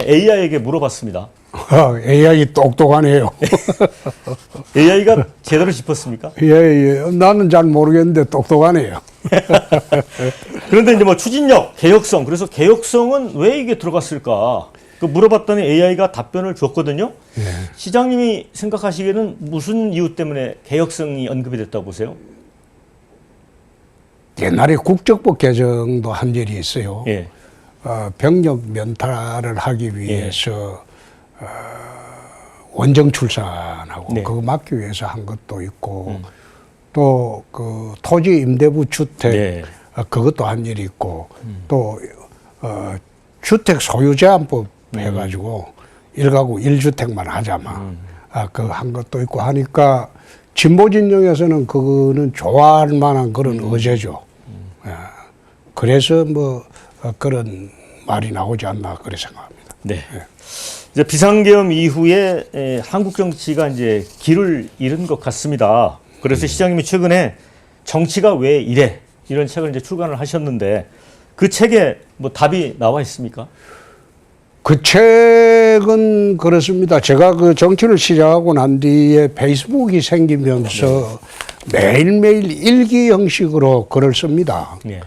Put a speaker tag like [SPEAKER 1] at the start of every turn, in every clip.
[SPEAKER 1] AI에게 물어봤습니다.
[SPEAKER 2] AI 똑똑하네요.
[SPEAKER 1] AI가 제대로 짚었습니까?
[SPEAKER 2] 예, 예. 나는 잘 모르겠는데 똑똑하네요.
[SPEAKER 1] 그런데 이제 뭐 추진력, 개혁성, 그래서 개혁성은 왜 이게 들어갔을까? 그 물어봤더니 AI가 답변을 줬거든요.
[SPEAKER 2] 예.
[SPEAKER 1] 시장님이 생각하시기에는 무슨 이유 때문에 개혁성이 언급이 됐다고 보세요?
[SPEAKER 2] 옛날에 국적법 개정도 한 일이 있어요.
[SPEAKER 1] 예.
[SPEAKER 2] 병력 면탈을 하기 위해서 원정 출산하고
[SPEAKER 1] 네.
[SPEAKER 2] 그거 막기 위해서 한 것도 있고 또 그 토지 임대부 주택
[SPEAKER 1] 네.
[SPEAKER 2] 그것도 한 일이 있고 또 주택 소유 제한법 해가지고 1가구 1주택만 하자마 그 한 것도 있고 하니까 진보 진영에서는 그거는 좋아할 만한 그런 의제죠. 그래서 뭐 그런 말이 나오지 않나 그렇게 생각합니다.
[SPEAKER 1] 네. 이제 비상계엄 이후에 한국 정치가 이제 길을 잃은 것 같습니다. 그래서 시장님이 최근에 정치가 왜 이래 이런 책을 이제 출간을 하셨는데 그 책에 뭐 답이 나와 있습니까?
[SPEAKER 2] 그 책은 그렇습니다. 제가 그 정치를 시작하고 난 뒤에 페이스북이 생기면서 매일매일 일기 형식으로 글을 씁니다.
[SPEAKER 1] 네.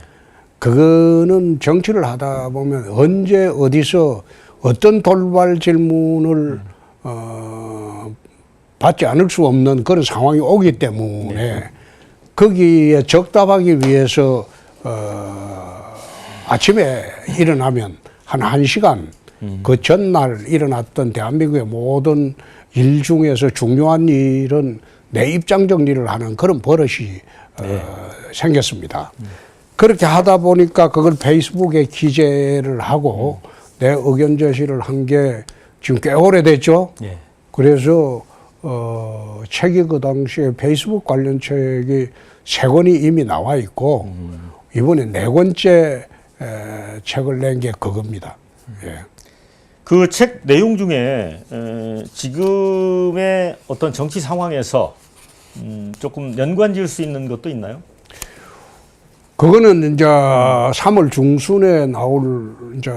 [SPEAKER 2] 그거는 정치를 하다 보면 언제 어디서 어떤 돌발 질문을 받지 않을 수 없는 그런 상황이 오기 때문에 거기에 적답하기 위해서 아침에 일어나면 한 1시간 그 전날 일어났던 대한민국의 모든 일 중에서 중요한 일은 내 입장 정리를 하는 그런 버릇이 생겼습니다. 그렇게 하다 보니까 그걸 페이스북에 기재를 하고 내 의견 제시를 한 게 지금 꽤 오래됐죠.
[SPEAKER 1] 네.
[SPEAKER 2] 그래서 책이 그 당시에 페이스북 관련 책이 3권이 이미 나와 있고 이번에 4권째 책을 낸 게 그겁니다. 예.
[SPEAKER 1] 그 책 내용 중에 지금의 어떤 정치 상황에서 조금 연관 지을 수 있는 것도 있나요?
[SPEAKER 2] 그거는 이제 3월 중순에 나올 이제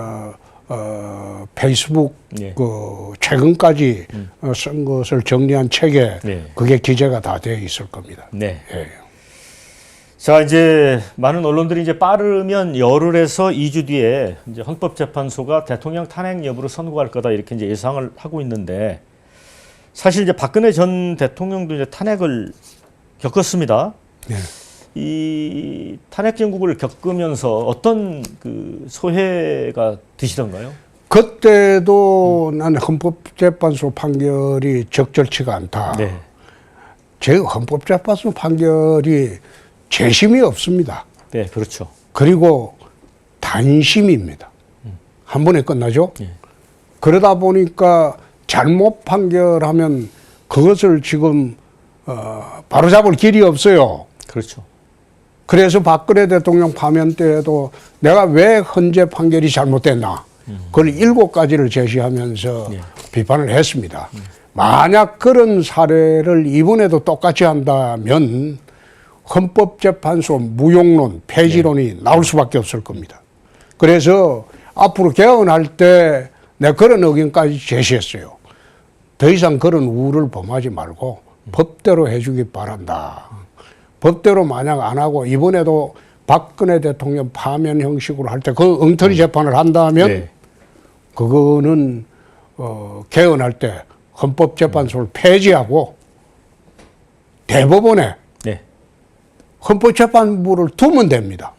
[SPEAKER 2] 페이스북
[SPEAKER 1] 예.
[SPEAKER 2] 그 최근까지 쓴 것을 정리한 책에
[SPEAKER 1] 네.
[SPEAKER 2] 그게 기재가 다 되어 있을 겁니다.
[SPEAKER 1] 네.
[SPEAKER 2] 예.
[SPEAKER 1] 자, 이제 많은 언론들이 이제 빠르면 열흘에서 2주 뒤에 이제 헌법재판소가 대통령 탄핵 여부를 선고할 거다 이렇게 이제 예상을 하고 있는데 사실 이제 박근혜 전 대통령도 이제 탄핵을 겪었습니다.
[SPEAKER 2] 예.
[SPEAKER 1] 이 탄핵 정국을 겪으면서 어떤 그 소회가 드시던가요?
[SPEAKER 2] 그때도 나는 헌법재판소 판결이 적절치가 않다.
[SPEAKER 1] 네.
[SPEAKER 2] 제 헌법재판소 판결이 재심이 없습니다.
[SPEAKER 1] 네, 그렇죠.
[SPEAKER 2] 그리고 단심입니다. 한 번에 끝나죠.
[SPEAKER 1] 예.
[SPEAKER 2] 그러다 보니까 잘못 판결하면 그것을 지금 바로잡을 길이 없어요.
[SPEAKER 1] 그렇죠.
[SPEAKER 2] 그래서 박근혜 대통령 파면 때에도 내가 왜 헌재 판결이 잘못됐나 그걸 7가지를 제시하면서
[SPEAKER 1] 예.
[SPEAKER 2] 비판을 했습니다. 만약 그런 사례를 이번에도 똑같이 한다면 헌법재판소 무용론, 폐지론이 나올 수밖에 없을 겁니다. 그래서 앞으로 개헌할 때 내가 그런 의견까지 제시했어요. 더 이상 그런 우를 범하지 말고 법대로 해주기 바란다. 법대로 만약 안 하고 이번에도 박근혜 대통령 파면 형식으로 할 때 그 엉터리 재판을 한다면
[SPEAKER 1] 네.
[SPEAKER 2] 그거는 개헌할 때 헌법재판소를 폐지하고 대법원에
[SPEAKER 1] 네.
[SPEAKER 2] 헌법재판부를 두면 됩니다.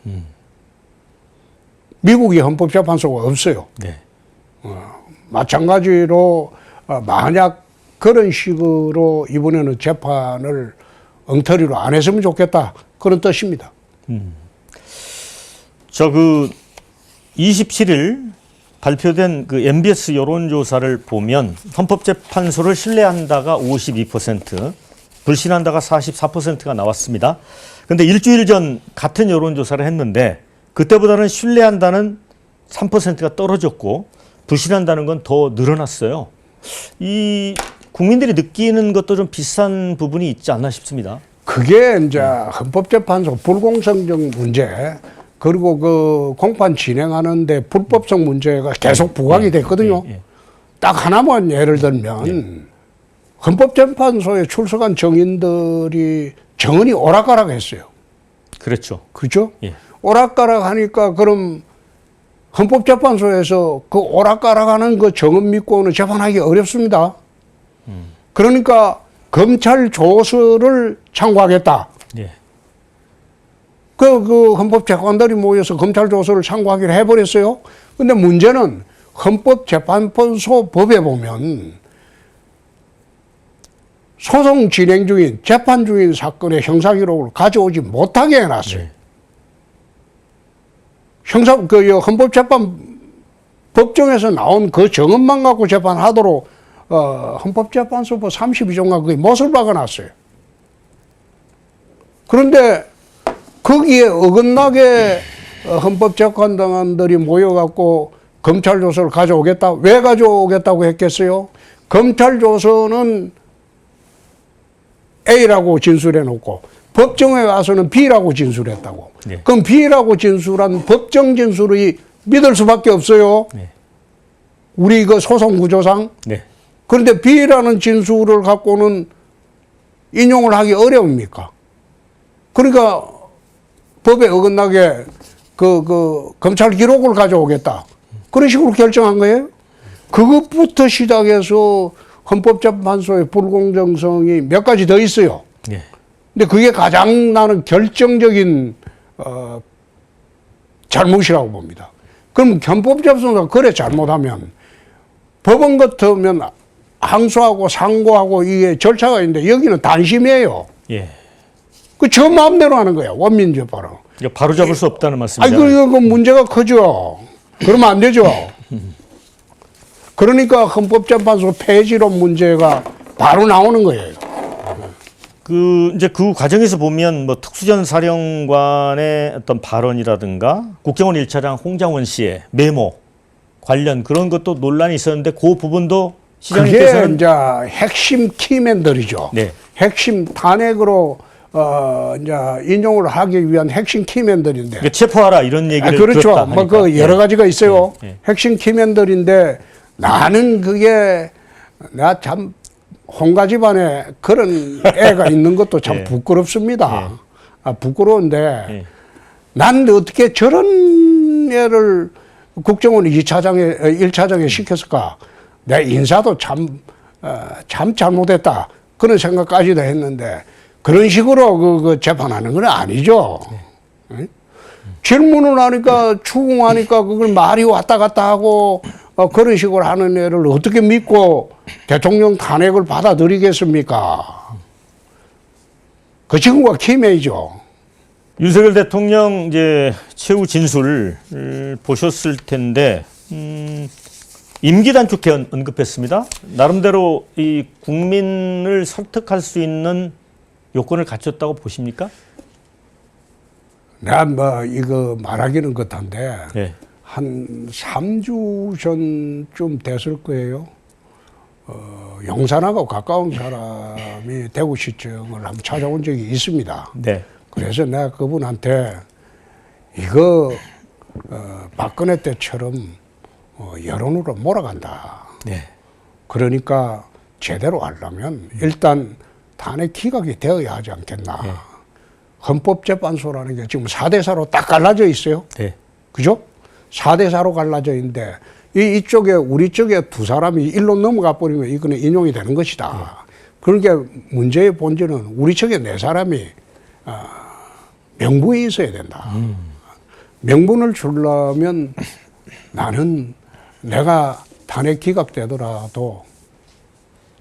[SPEAKER 2] 미국이 헌법재판소가 없어요.
[SPEAKER 1] 네.
[SPEAKER 2] 마찬가지로 만약 그런 식으로 이번에는 재판을 엉터리로 안 했으면 좋겠다. 그런 뜻입니다.
[SPEAKER 1] 저 그 27일 발표된 그 MBS 여론조사를 보면 헌법재판소를 신뢰한다가 52%, 불신한다가 44%가 나왔습니다. 그런데 일주일 전 같은 여론조사를 했는데 그때보다는 신뢰한다는 3%가 떨어졌고 불신한다는 건 더 늘어났어요. 이 국민들이 느끼는 것도 좀 비슷한 부분이 있지 않나 싶습니다.
[SPEAKER 2] 그게 이제 헌법재판소 불공정성 문제 그리고 그 공판 진행하는데 불법성 문제가 계속 부각이 됐거든요. 딱 하나만 예를 들면 헌법재판소에 출석한 정인들이 정언이 오락가락했어요.
[SPEAKER 1] 그렇죠.
[SPEAKER 2] 그죠?
[SPEAKER 1] 예.
[SPEAKER 2] 오락가락하니까 그럼 헌법재판소에서 그 오락가락하는 그 정언 믿고는 재판하기 어렵습니다. 그러니까 검찰 조서를 참고하겠다.
[SPEAKER 1] 예.
[SPEAKER 2] 그 헌법재판관들이 모여서 검찰 조서를 참고하기로 해버렸어요. 근데 문제는 헌법재판소 법에 보면 소송 진행 중인, 재판 중인 사건의 형사기록을 가져오지 못하게 해놨어요.
[SPEAKER 1] 네.
[SPEAKER 2] 헌법재판 법정에서 나온 그 정언만 갖고 재판하도록 헌법재판소법 32조가 그게 못을 박아놨어요. 그런데 거기에 어긋나게 헌법재판관들이 모여갖고 검찰 조서를 가져오겠다. 왜 가져오겠다고 했겠어요? 검찰 조서는 A라고 진술해놓고 법정에 와서는 B라고 진술했다고.
[SPEAKER 1] 네.
[SPEAKER 2] 그럼 B라고 진술한 법정 진술이 믿을 수밖에 없어요.
[SPEAKER 1] 네.
[SPEAKER 2] 우리 그 소송 구조상.
[SPEAKER 1] 네.
[SPEAKER 2] 그런데 B라는 진술을 갖고는 인용을 하기 어려웁니까? 그러니까 법에 어긋나게 그 검찰 기록을 가져오겠다. 그런 식으로 결정한 거예요. 그것부터 시작해서 헌법재판소의 불공정성이 몇 가지 더 있어요.
[SPEAKER 1] 네.
[SPEAKER 2] 근데 그게 가장 나는 결정적인 잘못이라고 봅니다. 그럼 헌법재판소가 그래 잘못하면 법원 같으면 항소하고 상고하고 이게 절차가 있는데 여기는 단심이에요.
[SPEAKER 1] 예.
[SPEAKER 2] 그 저 마음대로 하는 거야. 원민재판은.
[SPEAKER 1] 바로 잡을 수 없다는
[SPEAKER 2] 아니,
[SPEAKER 1] 말씀이잖아요.
[SPEAKER 2] 그 문제가 크죠. 그러면 안 되죠. 그러니까 헌법재판소 폐지론 문제가 바로 나오는 거예요.
[SPEAKER 1] 이제 그 과정에서 보면 뭐 특수전 사령관의 어떤 발언이라든가 국정원 1차장 홍장원 씨의 메모 관련 그런 것도 논란이 있었는데 그 부분도
[SPEAKER 2] 그게
[SPEAKER 1] 시장님께서는
[SPEAKER 2] 이제 핵심 키맨들이죠.
[SPEAKER 1] 네.
[SPEAKER 2] 핵심 탄핵으로 이제 인용을 하기 위한 핵심 키맨들인데.
[SPEAKER 1] 그러니까 체포하라 이런 얘기를
[SPEAKER 2] 그렇죠.
[SPEAKER 1] 들었다
[SPEAKER 2] 뭐
[SPEAKER 1] 하니까.
[SPEAKER 2] 그 여러
[SPEAKER 1] 예.
[SPEAKER 2] 가지가 있어요.
[SPEAKER 1] 예, 예.
[SPEAKER 2] 핵심 키맨들인데 나는 그게 내가 참 홍가 집안에 그런 애가 있는 것도 참
[SPEAKER 1] 예.
[SPEAKER 2] 부끄럽습니다.
[SPEAKER 1] 예.
[SPEAKER 2] 부끄러운데
[SPEAKER 1] 예.
[SPEAKER 2] 난 어떻게 저런 애를 국정원 1차장에 시켰을까? 내 인사도 참 잘못했다. 그런 생각까지도 했는데 그런 식으로 그 재판하는 건 아니죠. 응? 질문을 하니까 추궁하니까 그걸 말이 왔다 갔다 하고 그런 식으로 하는 애를 어떻게 믿고 대통령 탄핵을 받아들이겠습니까? 그 친구가 키메이죠.
[SPEAKER 1] 윤석열 대통령 이제 최후 진술을 보셨을 텐데 임기 단축에 언급했습니다. 나름대로 이 국민을 설득할 수 있는 요건을 갖췄다고 보십니까?
[SPEAKER 2] 내가 뭐 이거 말하기는 그렇던데
[SPEAKER 1] 네.
[SPEAKER 2] 한 3주 전쯤 됐을 거예요. 용산하고 가까운 사람이 대구시청을 한번 찾아온 적이 있습니다.
[SPEAKER 1] 네.
[SPEAKER 2] 그래서 내가 그분한테 이거 박근혜 때처럼 여론으로 몰아간다.
[SPEAKER 1] 네.
[SPEAKER 2] 그러니까 제대로 하려면 일단 탄핵 기각이 되어야 하지 않겠나.
[SPEAKER 1] 네.
[SPEAKER 2] 헌법재판소라는 게 지금 4대4로 딱 갈라져 있어요.
[SPEAKER 1] 네.
[SPEAKER 2] 그죠? 4대4로 갈라져 있는데 이쪽에 우리 쪽에 두 사람이 일로 넘어가 버리면 이거는 인용이 되는 것이다. 그러니까 문제의 본질은 우리 쪽에 네 사람이 명분이 있어야 된다. 명분을 주려면 나는 내가 탄핵 기각되더라도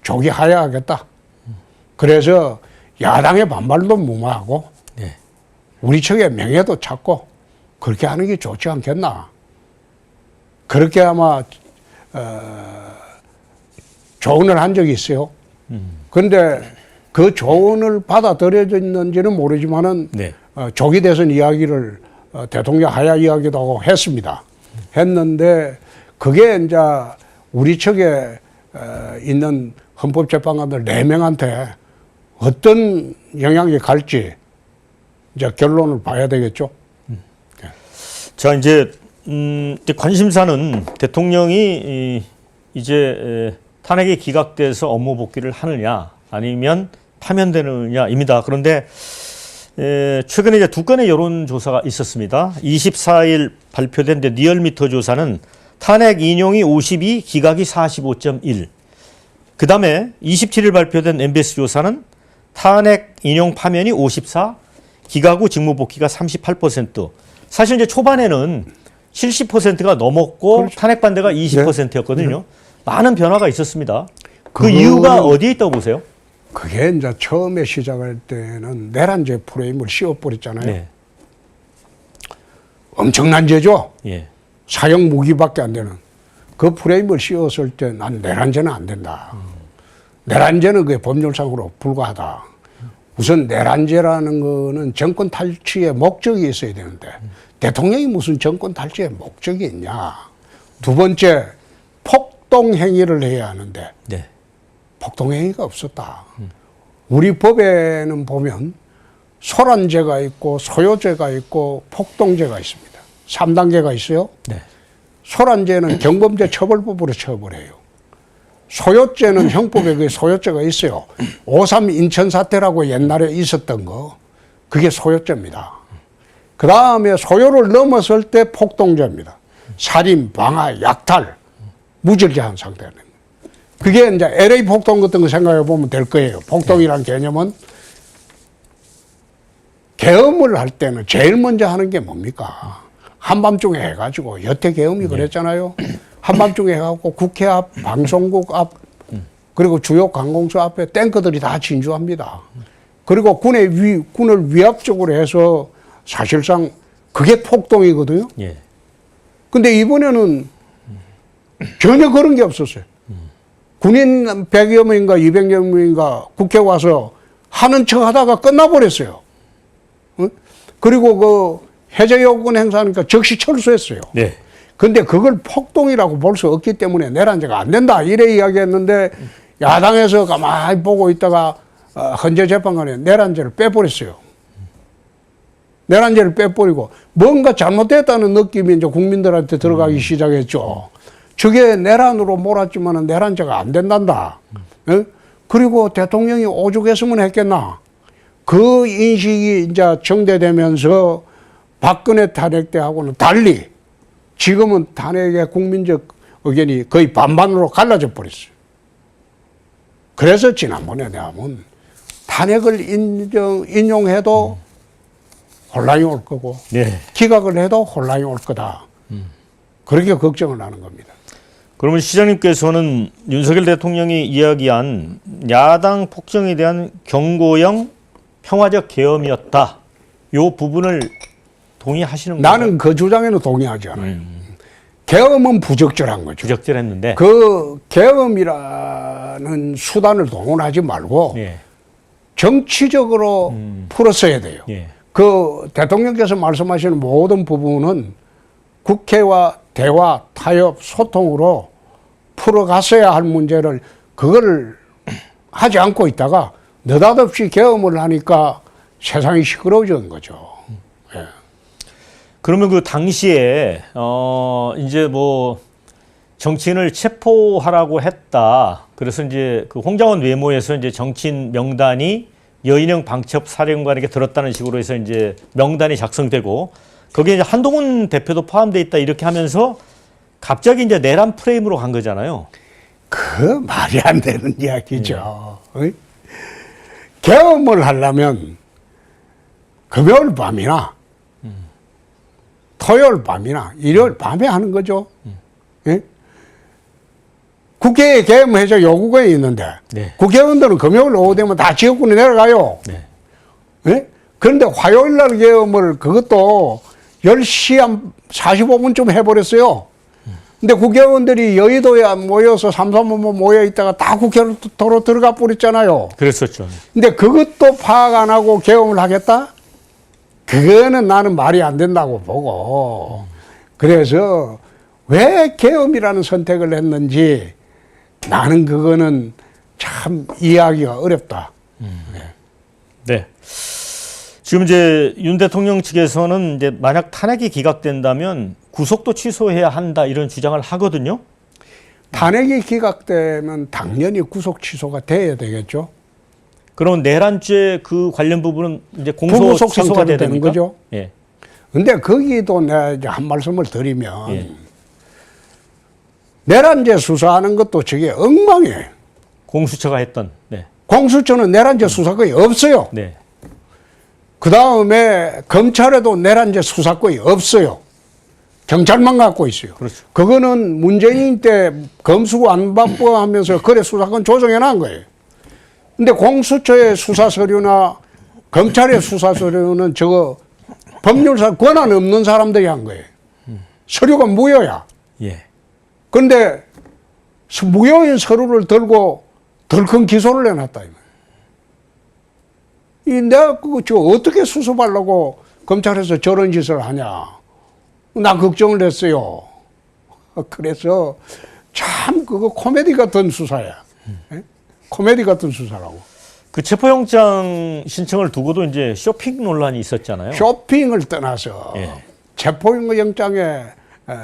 [SPEAKER 2] 조기하야하겠다. 그래서 야당의 반발도 무마하고
[SPEAKER 1] 네.
[SPEAKER 2] 우리 측의 명예도 찾고 그렇게 하는 게 좋지 않겠나. 그렇게 아마 조언을 한 적이 있어요. 그런데 그 조언을 받아들여졌는지는 모르지만은
[SPEAKER 1] 네.
[SPEAKER 2] 조기 대선 이야기를 대통령 하야 이야기도 하고 했습니다. 했는데 그게 이제 우리 측에 있는 헌법재판관들 4명한테 어떤 영향이 갈지 이제 결론을 봐야 되겠죠.
[SPEAKER 1] 자, 이제 관심사는 대통령이 이제 탄핵이 기각돼서 업무 복귀를 하느냐 아니면 파면되느냐입니다. 그런데 최근에 이제 두 건의 여론조사가 있었습니다. 24일 발표된 리얼미터 조사는 탄핵 인용이 52, 기각이 45.1. 그 다음에 27일 발표된 MBS 조사는 탄핵 인용 파면이 54, 기각 후 직무 복귀가 38%. 사실 이제 초반에는 70%가 넘었고
[SPEAKER 2] 그렇죠.
[SPEAKER 1] 탄핵 반대가 20%였거든요.
[SPEAKER 2] 네.
[SPEAKER 1] 많은 변화가 있었습니다. 그
[SPEAKER 2] 그거는-
[SPEAKER 1] 이유가 어디에 있다고 보세요?
[SPEAKER 2] 그게 이제 처음에 시작할 때는 내란죄 프레임을 씌워버렸잖아요.
[SPEAKER 1] 네.
[SPEAKER 2] 엄청난 죄죠.
[SPEAKER 1] 예.
[SPEAKER 2] 사형 무기밖에 안 되는 그 프레임을 씌웠을 때 난 내란죄는 안 된다. 내란죄는 그게 법률상으로 불가하다. 우선 내란죄라는 거는 정권 탈취의 목적이 있어야 되는데 대통령이 무슨 정권 탈취의 목적이 있냐. 두 번째, 폭동 행위를 해야 하는데
[SPEAKER 1] 네.
[SPEAKER 2] 폭동 행위가 없었다. 우리 법에는 보면 소란죄가 있고 소요죄가 있고 폭동죄가 있습니다. 3단계가 있어요.
[SPEAKER 1] 네.
[SPEAKER 2] 소란죄는 경범죄 처벌법으로 처벌해요. 소요죄는 형법에 그 소요죄가 있어요. 5.3 인천 사태라고 옛날에 있었던 거, 그게 소요죄입니다. 그 다음에 소요를 넘었을 때 폭동죄입니다. 살인, 방화, 약탈, 무절제한 상태는. 그게 이제 LA 폭동 같은 거 생각해 보면 될 거예요. 폭동이라는 개념은 계엄을 할 때는 제일 먼저 하는 게 뭡니까? 한밤중에 해가지고 여태 계엄이 그랬잖아요. 한밤중에 해갖고 국회 앞, 방송국 앞, 그리고 주요 관공서 앞에 탱크들이 다 진주합니다. 그리고 군을 위압적으로 해서 사실상 그게 폭동이거든요.
[SPEAKER 1] 예.
[SPEAKER 2] 근데 이번에는 전혀 그런 게 없었어요. 군인 100여 명인가 200여 명인가 국회 와서 하는 척 하다가 끝나버렸어요. 응? 그리고 그 해제 요건 행사하니까 즉시 철수했어요.
[SPEAKER 1] 네.
[SPEAKER 2] 근데 그걸 폭동이라고 볼 수 없기 때문에 내란죄가 안 된다 이래 이야기했는데 야당에서 가만히 보고 있다가 헌재재판관에 내란죄를 빼버렸어요. 내란죄를 빼버리고 뭔가 잘못됐다는 느낌이 이제 국민들한테 들어가기 시작했죠. 저게 내란으로 몰았지만 내란죄가 안 된단다. 예? 그리고 대통령이 오죽했으면 했겠나. 그 인식이 이제 정대되면서 박근혜 탄핵 때하고는 달리 지금은 탄핵의 국민적 의견이 거의 반반으로 갈라져 버렸어요. 그래서 지난번에 내가 보면 탄핵을 인용해도 혼란이 올 거고
[SPEAKER 1] 네.
[SPEAKER 2] 기각을 해도 혼란이 올 거다. 그렇게 걱정을 하는 겁니다.
[SPEAKER 1] 그러면 시장님께서는 윤석열 대통령이 이야기한 야당 폭정에 대한 경고형 평화적 계엄이었다. 이 부분을 동의하시는 건가요?
[SPEAKER 2] 나는 그 주장에는 동의하지 않아요. 계엄은 부적절한 거죠.
[SPEAKER 1] 부적절했는데.
[SPEAKER 2] 그 계엄이라는 수단을 동원하지 말고
[SPEAKER 1] 예.
[SPEAKER 2] 정치적으로 풀었어야 돼요.
[SPEAKER 1] 예.
[SPEAKER 2] 그 대통령께서 말씀하시는 모든 부분은 국회와 대화, 타협, 소통으로 풀어갔어야 할 문제를 그거를 하지 않고 있다가 느닷없이 계엄을 하니까 세상이 시끄러워진 거죠. 예.
[SPEAKER 1] 그러면 그 당시에 이제 뭐 정치인을 체포하라고 했다. 그래서 이제 그 홍장원 외모에서 이제 정치인 명단이 여인영 방첩 사령관에게 들었다는 식으로 해서 이제 명단이 작성되고 거기에 이제 한동훈 대표도 포함되어 있다 이렇게 하면서 갑자기 이제 내란 프레임으로 간 거잖아요.
[SPEAKER 2] 그 말이 안 되는 이야기죠. 어이? 계엄을 하려면 금요일 밤이나 토요일 밤이나 일요일 밤에 하는 거죠. 예? 국회에 계엄해서 요구가 있는데
[SPEAKER 1] 네.
[SPEAKER 2] 국회의원들은 금요일 오후 되면 다 지역군에 내려가요.
[SPEAKER 1] 네.
[SPEAKER 2] 예? 그런데 화요일 날 계엄을 그것도 10시 한 45분쯤 해버렸어요. 근데 국회의원들이 여의도에 모여서 삼삼오오 모여 있다가 다 국회로 들어가 버렸잖아요.
[SPEAKER 1] 그랬었죠.
[SPEAKER 2] 근데 그것도 파악 안 하고 계엄을 하겠다? 그거는 나는 말이 안 된다고 보고. 그래서 왜 계엄이라는 선택을 했는지 나는 그거는 참 이해하기가 어렵다.
[SPEAKER 1] 네. 지금 이제 윤 대통령 측에서는 이제 만약 탄핵이 기각된다면 구속도 취소해야 한다 이런 주장을 하거든요.
[SPEAKER 2] 탄핵이 기각되면 당연히 구속 취소가 돼야 되겠죠.
[SPEAKER 1] 그럼 내란죄 그 관련 부분은 이제 공소
[SPEAKER 2] 불구속
[SPEAKER 1] 취소가
[SPEAKER 2] 상태로
[SPEAKER 1] 돼야
[SPEAKER 2] 되는
[SPEAKER 1] 됩니까?
[SPEAKER 2] 거죠.
[SPEAKER 1] 예.
[SPEAKER 2] 근데 거기도 내가 이제 한 말씀을 드리면
[SPEAKER 1] 예.
[SPEAKER 2] 내란죄 수사하는 것도 저게 엉망이에요.
[SPEAKER 1] 공수처가 했던. 네.
[SPEAKER 2] 공수처는 내란죄 수사권이 없어요.
[SPEAKER 1] 네.
[SPEAKER 2] 그 다음에 검찰에도 내란죄 수사권이 없어요. 경찰만 갖고 있어요.
[SPEAKER 1] 그렇죠.
[SPEAKER 2] 그거는 문재인 때 검수고 안 바빠 하면서 그래 수사권 조정해 놓은 거예요. 근데 공수처의 수사 서류나 검찰의 수사 서류는 저거 법률상 권한 없는 사람들이 한 거예요. 서류가 무효야.
[SPEAKER 1] 예.
[SPEAKER 2] 그런데 무효인 서류를 들고 덜 큰 기소를 해놨다. 내가 그거 저 어떻게 수습하려고 검찰에서 저런 짓을 하냐. 나 걱정을 했어요. 그래서 참 그거 코미디 같은 수사야. 코미디 같은 수사라고.
[SPEAKER 1] 그 체포영장 신청을 두고도 이제 쇼핑 논란이 있었잖아요.
[SPEAKER 2] 쇼핑을 떠나서
[SPEAKER 1] 예.
[SPEAKER 2] 체포영장에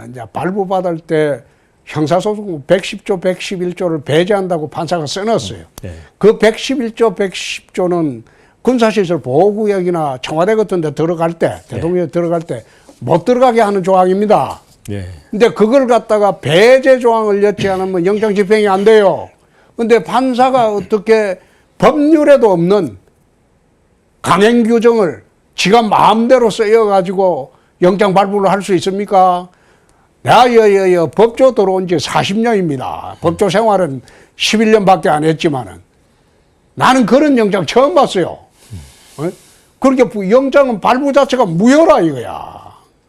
[SPEAKER 2] 이제 발부받을 때 형사소송 110조, 111조를 배제한다고 판사가 써놨어요.
[SPEAKER 1] 네.
[SPEAKER 2] 그 111조, 110조는 군사시설 보호구역이나 청와대 같은 데 들어갈 때, 대통령이 들어갈 때 못 들어가게 하는 조항입니다.
[SPEAKER 1] 네.
[SPEAKER 2] 근데 그걸 갖다가 배제 조항을 넣지 않으면 영장 집행이 안 돼요. 근데 판사가 어떻게 법률에도 없는 강행 규정을 지가 마음대로 쓰여가지고 영장 발부를 할 수 있습니까? 내가 법조 들어온 지 40년입니다. 법조 생활은 11년밖에 안 했지만은 나는 그런 영장 처음 봤어요. 그렇게 영장은 발부 자체가 무효라 이거야.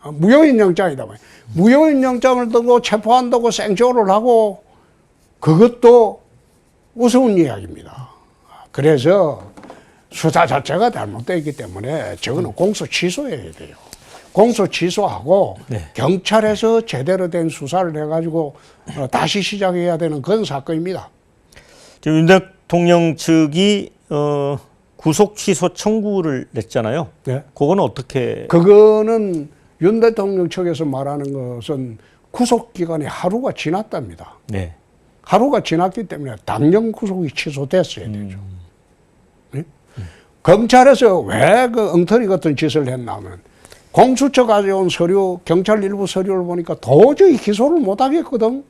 [SPEAKER 2] 무효인 영장이다. 무효인 영장을 두고 체포한다고 생쇼를 하고 그것도 우스운 이야기입니다. 그래서 수사 자체가 잘못되어 있기 때문에 저거는 공소 취소해야 돼요. 공소 취소하고
[SPEAKER 1] 네.
[SPEAKER 2] 경찰에서 제대로 된 수사를 해가지고 다시 시작해야 되는 그런 사건입니다.
[SPEAKER 1] 지금 윤 대통령 측이 구속 취소 청구를 냈잖아요.
[SPEAKER 2] 네.
[SPEAKER 1] 그거는 어떻게?
[SPEAKER 2] 그거는 윤 대통령 측에서 말하는 것은 구속 기간이 하루가 지났답니다.
[SPEAKER 1] 네.
[SPEAKER 2] 하루가 지났기 때문에 당연 구속이 취소됐어야 되죠. 네? 검찰에서 왜 그 엉터리 같은 짓을 했냐면 공수처 가져온 서류, 경찰 일부 서류를 보니까 도저히 기소를 못 하겠거든.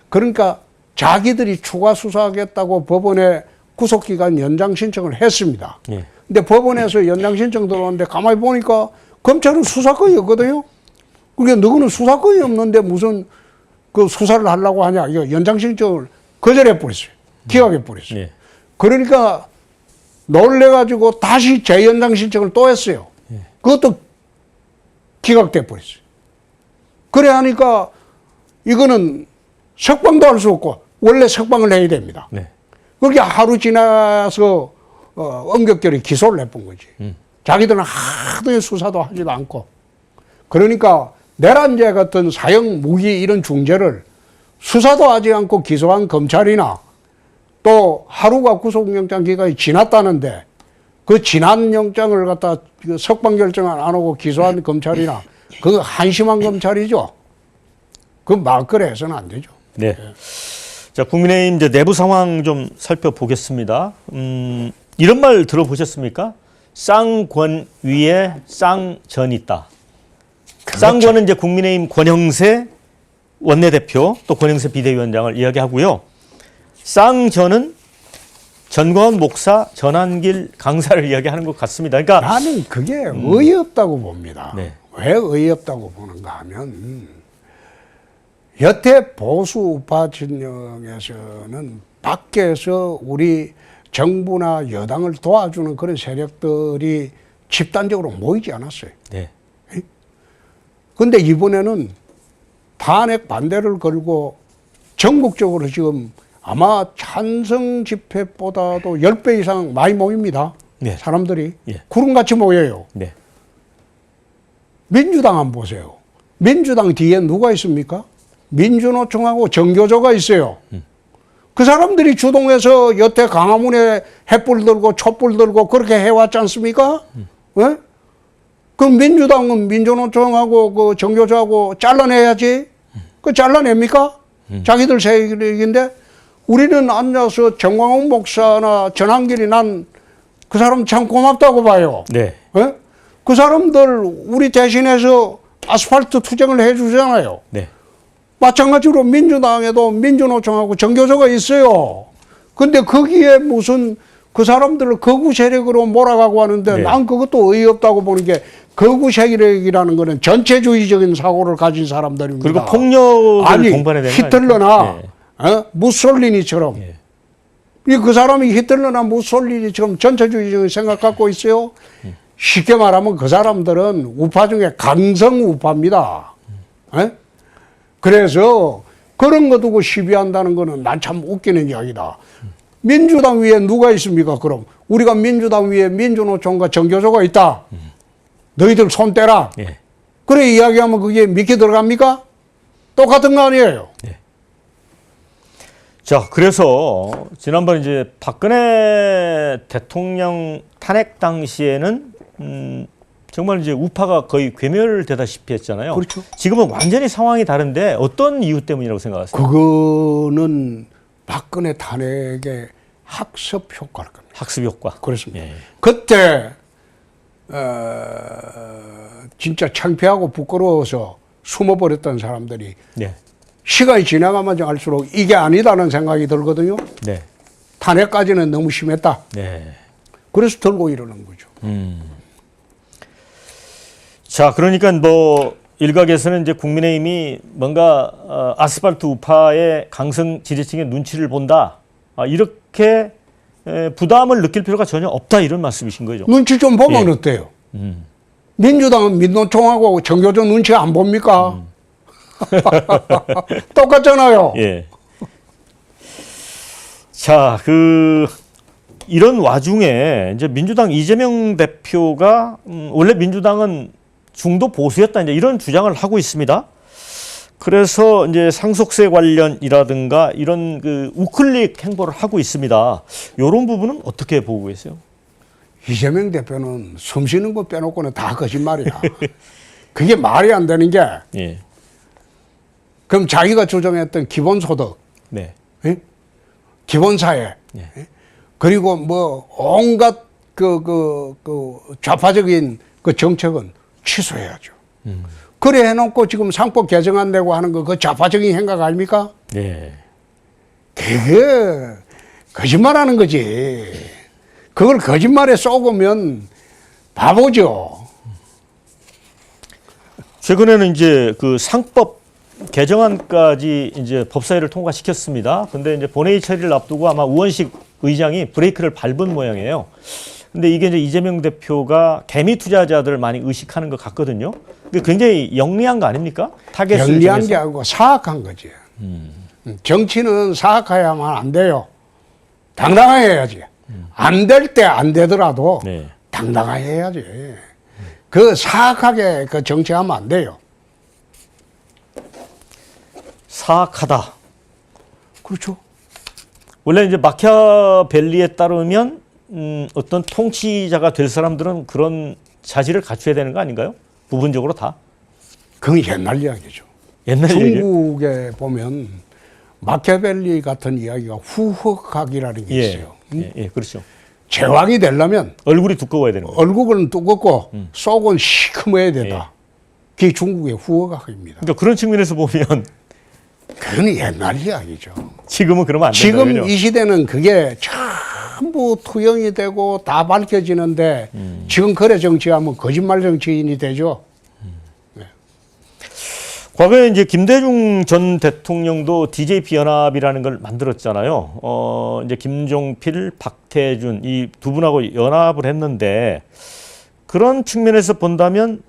[SPEAKER 2] 그러니까 자기들이 추가 수사하겠다고 법원에 구속기간 연장 신청을 했습니다.
[SPEAKER 1] 예.
[SPEAKER 2] 근데 법원에서 연장 신청 들어오는데 가만히 보니까 검찰은 수사권이 없거든요. 그러니까 너희는 수사권이 없는데 무슨 그 수사를 하려고 하냐. 이거 연장 신청을 거절해 버렸어요. 기각해 버렸어요.
[SPEAKER 1] 예.
[SPEAKER 2] 그러니까 놀래가지고 다시 재연장 신청을 또 했어요. 그것도 기각돼 버렸어요. 그래 하니까 이거는 석방도 할 수 없고 원래 석방을 해야 됩니다.
[SPEAKER 1] 네.
[SPEAKER 2] 그렇게 하루 지나서 엄격결에 기소를 해본 거지. 자기들은 하도 수사도 하지도 않고. 그러니까 내란죄 같은 사형 무기 이런 중죄를 수사도 하지 않고 기소한 검찰이나 또 하루가 구속영장 기간이 지났다는데 그 지난 영장을 갖다 석방 결정 안 하고 기소한 검찰이나 그거 한심한 검찰이죠. 그 말거래 해서는 안 되죠.
[SPEAKER 1] 네. 자, 국민의힘 이제 내부 상황 좀 살펴보겠습니다. 이런 말 들어보셨습니까? 쌍권 위에 쌍전 있다.
[SPEAKER 2] 그렇죠.
[SPEAKER 1] 쌍권은 이제 국민의힘 권영세 원내대표 또 권영세 비대위원장을 이야기하고요. 쌍전은 전광훈 목사, 전한길 강사를 이야기하는 것 같습니다. 그러니까
[SPEAKER 2] 나는 그게 어이없다고 봅니다.
[SPEAKER 1] 네.
[SPEAKER 2] 왜 어이없다고 보는가 하면 여태 보수 우파 진영에서는 밖에서 우리 정부나 여당을 도와주는 그런 세력들이 집단적으로 모이지 않았어요.
[SPEAKER 1] 네.
[SPEAKER 2] 그런데 이번에는 탄핵 반대를 걸고 전국적으로 지금 아마 찬성 집회보다도 10배 이상 많이 모입니다.
[SPEAKER 1] 네.
[SPEAKER 2] 사람들이.
[SPEAKER 1] 예.
[SPEAKER 2] 구름같이 모여요.
[SPEAKER 1] 네.
[SPEAKER 2] 민주당 한번 보세요. 민주당 뒤에 누가 있습니까? 민주노총하고 정교조가 있어요. 그 사람들이 주동해서 여태 광화문에 횃불 들고 촛불 들고 그렇게 해왔지 않습니까? 네? 그럼 민주당은 민주노총하고 그 정교조하고 잘라내야지. 그 잘라냅니까? 자기들 세력인데 우리는 앉아서 정광훈 목사나 전한길이 난 그 사람 참 고맙다고 봐요.
[SPEAKER 1] 네.
[SPEAKER 2] 예? 그 사람들 우리 대신해서 아스팔트 투쟁을 해주잖아요.
[SPEAKER 1] 네.
[SPEAKER 2] 마찬가지로 민주당에도 민주노총하고 정교조가 있어요. 근데 거기에 무슨 그 사람들을 거구 세력으로 몰아가고 하는데
[SPEAKER 1] 네.
[SPEAKER 2] 난 그것도 어이없다고 보는 게 거구 세력이라는 거는 전체주의적인 사고를 가진 사람들입니다.
[SPEAKER 1] 그리고 폭력을
[SPEAKER 2] 아니,
[SPEAKER 1] 동반해야 되는
[SPEAKER 2] 히틀러나
[SPEAKER 1] 네.
[SPEAKER 2] 무솔리니처럼
[SPEAKER 1] 예.
[SPEAKER 2] 그 사람이 히틀러나 무솔리니처럼 전체주의적인 생각 갖고 있어요. 쉽게 말하면 그 사람들은 우파 중에 강성 우파입니다. 예? 그래서 그런 거 두고 시비한다는 거는 난 참 웃기는 이야기다. 민주당 위에 누가 있습니까? 그럼 우리가 민주당 위에 민주노총과 정교조가 있다. 너희들 손 떼라.
[SPEAKER 1] 예.
[SPEAKER 2] 그래 이야기하면 그게 믿게 들어갑니까? 똑같은 거 아니에요.
[SPEAKER 1] 예. 자, 그래서 지난번 이제 박근혜 대통령 탄핵 당시에는 정말 이제 우파가 거의 괴멸되다시피 했잖아요.
[SPEAKER 2] 그렇죠.
[SPEAKER 1] 지금은 완전히 상황이 다른데 어떤 이유 때문이라고 생각하세요?
[SPEAKER 2] 그거는 박근혜 탄핵의 학습 효과일 겁니다.
[SPEAKER 1] 학습 효과.
[SPEAKER 2] 그렇습니다.
[SPEAKER 1] 예.
[SPEAKER 2] 그때 진짜 창피하고 부끄러워서 숨어버렸던 사람들이
[SPEAKER 1] 네.
[SPEAKER 2] 시간이 지나가면 알수록 이게 아니다는 생각이 들거든요.
[SPEAKER 1] 네.
[SPEAKER 2] 탄핵까지는 너무 심했다.
[SPEAKER 1] 네.
[SPEAKER 2] 그래서 들고 이러는 거죠.
[SPEAKER 1] 자, 그러니까 뭐 일각에서는 이제 국민의힘이 뭔가 아스팔트 우파의 강성 지지층의 눈치를 본다. 이렇게 부담을 느낄 필요가 전혀 없다 이런 말씀이신 거죠.
[SPEAKER 2] 눈치 좀 보면
[SPEAKER 1] 예.
[SPEAKER 2] 어때요? 민주당은 민노총하고 정교조 눈치 안 봅니까? 똑같잖아요.
[SPEAKER 1] 예. 자, 이런 와중에 이제 민주당 이재명 대표가 원래 민주당은 중도 보수였다 이제 이런 주장을 하고 있습니다. 그래서 이제 상속세 관련이라든가 이런 우클릭 행보를 하고 있습니다. 이런 부분은 어떻게 보고 계세요?
[SPEAKER 2] 이재명 대표는 숨 쉬는 거 빼놓고는 다 거짓말이야. 그게 말이 안 되는 게
[SPEAKER 1] 예.
[SPEAKER 2] 그럼 자기가 주장했던 기본소득,
[SPEAKER 1] 네.
[SPEAKER 2] 예? 기본사회,
[SPEAKER 1] 예.
[SPEAKER 2] 예? 그리고 뭐 온갖 좌파적인 그 정책은 취소해야죠. 그래 해놓고 지금 상법 개정안 내고 하는 거 그 좌파적인 행각 아닙니까?
[SPEAKER 1] 네.
[SPEAKER 2] 그게 거짓말하는 거지. 그걸 거짓말에 쏘으면 바보죠.
[SPEAKER 1] 최근에는 이제 상법 개정안까지 이제 법사위를 통과시켰습니다. 근데 이제 본회의 처리를 앞두고 아마 우원식 의장이 브레이크를 밟은 모양이에요. 근데 이게 이제 이재명 대표가 개미 투자자들을 많이 의식하는 것 같거든요. 근데 굉장히 영리한 거 아닙니까? 타겟을
[SPEAKER 2] 영리한
[SPEAKER 1] 정해서.
[SPEAKER 2] 게 아니고 사악한 거지. 정치는 사악해야만 안 돼요. 당당하게 해야지. 안 될 때 안 되더라도
[SPEAKER 1] 네.
[SPEAKER 2] 당당하게 해야지. 그 사악하게 그 정치하면 안 돼요.
[SPEAKER 1] 사악하다.
[SPEAKER 2] 그렇죠.
[SPEAKER 1] 원래 이제 마키아벨리에 따르면 어떤 통치자가 될 사람들은 그런 자질을 갖춰야 되는 거 아닌가요? 부분적으로 다.
[SPEAKER 2] 그건 옛날 이야기죠.
[SPEAKER 1] 옛날 얘기예요.
[SPEAKER 2] 중국에 보면 마키아벨리 같은 이야기가 후흑학이라는 게 있어요.
[SPEAKER 1] 예, 그렇죠.
[SPEAKER 2] 제왕이 되려면
[SPEAKER 1] 얼굴이 두꺼워야 되는 거예요.
[SPEAKER 2] 얼굴은 두껍고 속은 시커매야 된다. 그게 중국의 후흑학입니다.
[SPEAKER 1] 그러니까 그런 측면에서 보면
[SPEAKER 2] 그건 옛날 이야기죠.
[SPEAKER 1] 지금은 그러면 안 된다.
[SPEAKER 2] 지금 이 시대는 그게 전부 투영이 되고 다 밝혀지는데 지금 그래 정치하면 거짓말 정치인이 되죠.
[SPEAKER 1] 과거에 이제 김대중 전 대통령도 DJP 연합이라는 걸 만들었잖아요. 이제 김종필, 박태준 이 두 분하고 연합을 했는데 그런 측면에서 본다면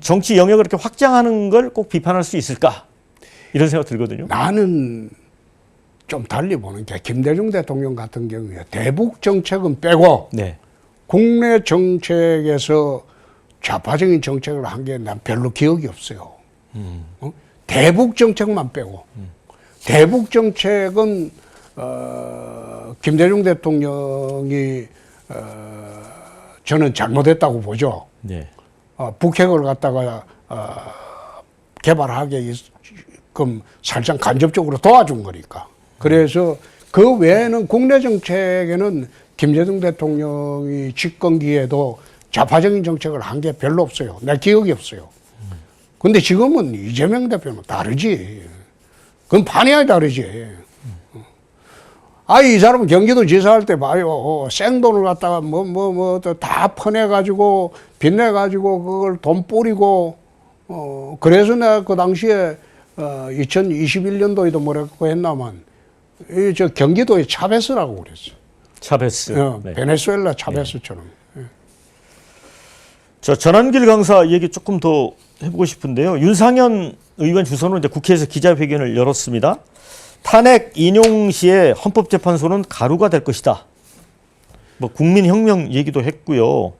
[SPEAKER 1] 정치 영역을 이렇게 확장하는 걸 꼭 비판할 수 있을까? 이런 생각 들거든요.
[SPEAKER 2] 나는 좀 달리 보는 게 김대중 대통령 같은 경우에 대북 정책은 빼고
[SPEAKER 1] 네.
[SPEAKER 2] 국내 정책에서 좌파적인 정책을 한 게 난 별로 기억이 없어요. 대북 정책만 빼고 대북 정책은 김대중 대통령이 저는 잘못했다고 보죠.
[SPEAKER 1] 네.
[SPEAKER 2] 북핵을 갖다가 개발하게 그럼 살짝 간접적으로 도와준 거니까. 그래서 그 외에는 국내 정책에는 김대중 대통령이 집권기에도 좌파적인 정책을 한 게 별로 없어요. 내 기억이 없어요. 근데 지금은 이재명 대표는 다르지. 그건 판이야 다르지. 이 사람은 경기도 지사할 때 봐요. 생돈을 갖다가 다 퍼내가지고, 빚내가지고, 그걸 돈 뿌리고, 그래서 내가 그 당시에, 2021년도에도 뭐라고 했나만, 저 경기도의 차베스라고 그랬어.
[SPEAKER 1] 차베스. 네.
[SPEAKER 2] 베네수엘라 차베스처럼. 네.
[SPEAKER 1] 저 전한길 강사 얘기 조금 더 해보고 싶은데요. 윤상현 의원 주선으로 이제 국회에서 기자회견을 열었습니다. 탄핵 인용 시에 헌법재판소는 가루가 될 것이다. 뭐 국민혁명 얘기도 했고요.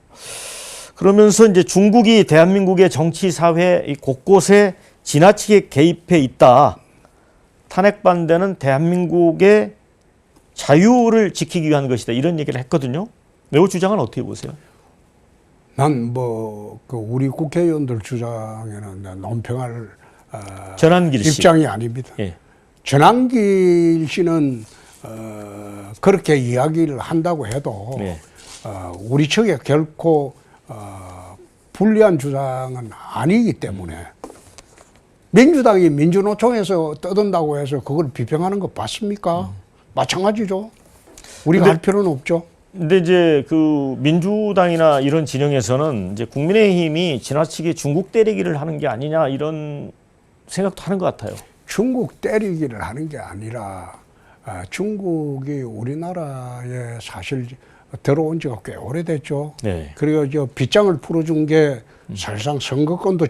[SPEAKER 1] 그러면서 이제 중국이 대한민국의 정치 사회 곳곳에 지나치게 개입해 있다. 탄핵 반대는 대한민국의 자유를 지키기 위한 것이다. 이런 얘기를 했거든요. 이 주장은 어떻게 보세요?
[SPEAKER 2] 난 그 우리 국회의원들 주장에는 논평할
[SPEAKER 1] 전한길 씨
[SPEAKER 2] 입장이 아닙니다.
[SPEAKER 1] 예.
[SPEAKER 2] 전한길 씨는 그렇게 이야기를 한다고 해도
[SPEAKER 1] 네.
[SPEAKER 2] 우리 측에 결코 불리한 주장은 아니기 때문에 민주당이 민주노총에서 떠든다고 해서 그걸 비평하는 거 맞습니까? 마찬가지죠. 우리가 할 필요는 없죠.
[SPEAKER 1] 근데 이제 그 민주당이나 이런 진영에서는 이제 국민의힘이 지나치게 중국 때리기를 하는 게 아니냐 이런 생각도 하는 것 같아요.
[SPEAKER 2] 중국 때리기를 하는 게 아니라 중국이 우리나라에 사실 들어온 지가 꽤 오래됐죠.
[SPEAKER 1] 네.
[SPEAKER 2] 그리고 저 빗장을 풀어준 게 사실상 선거권도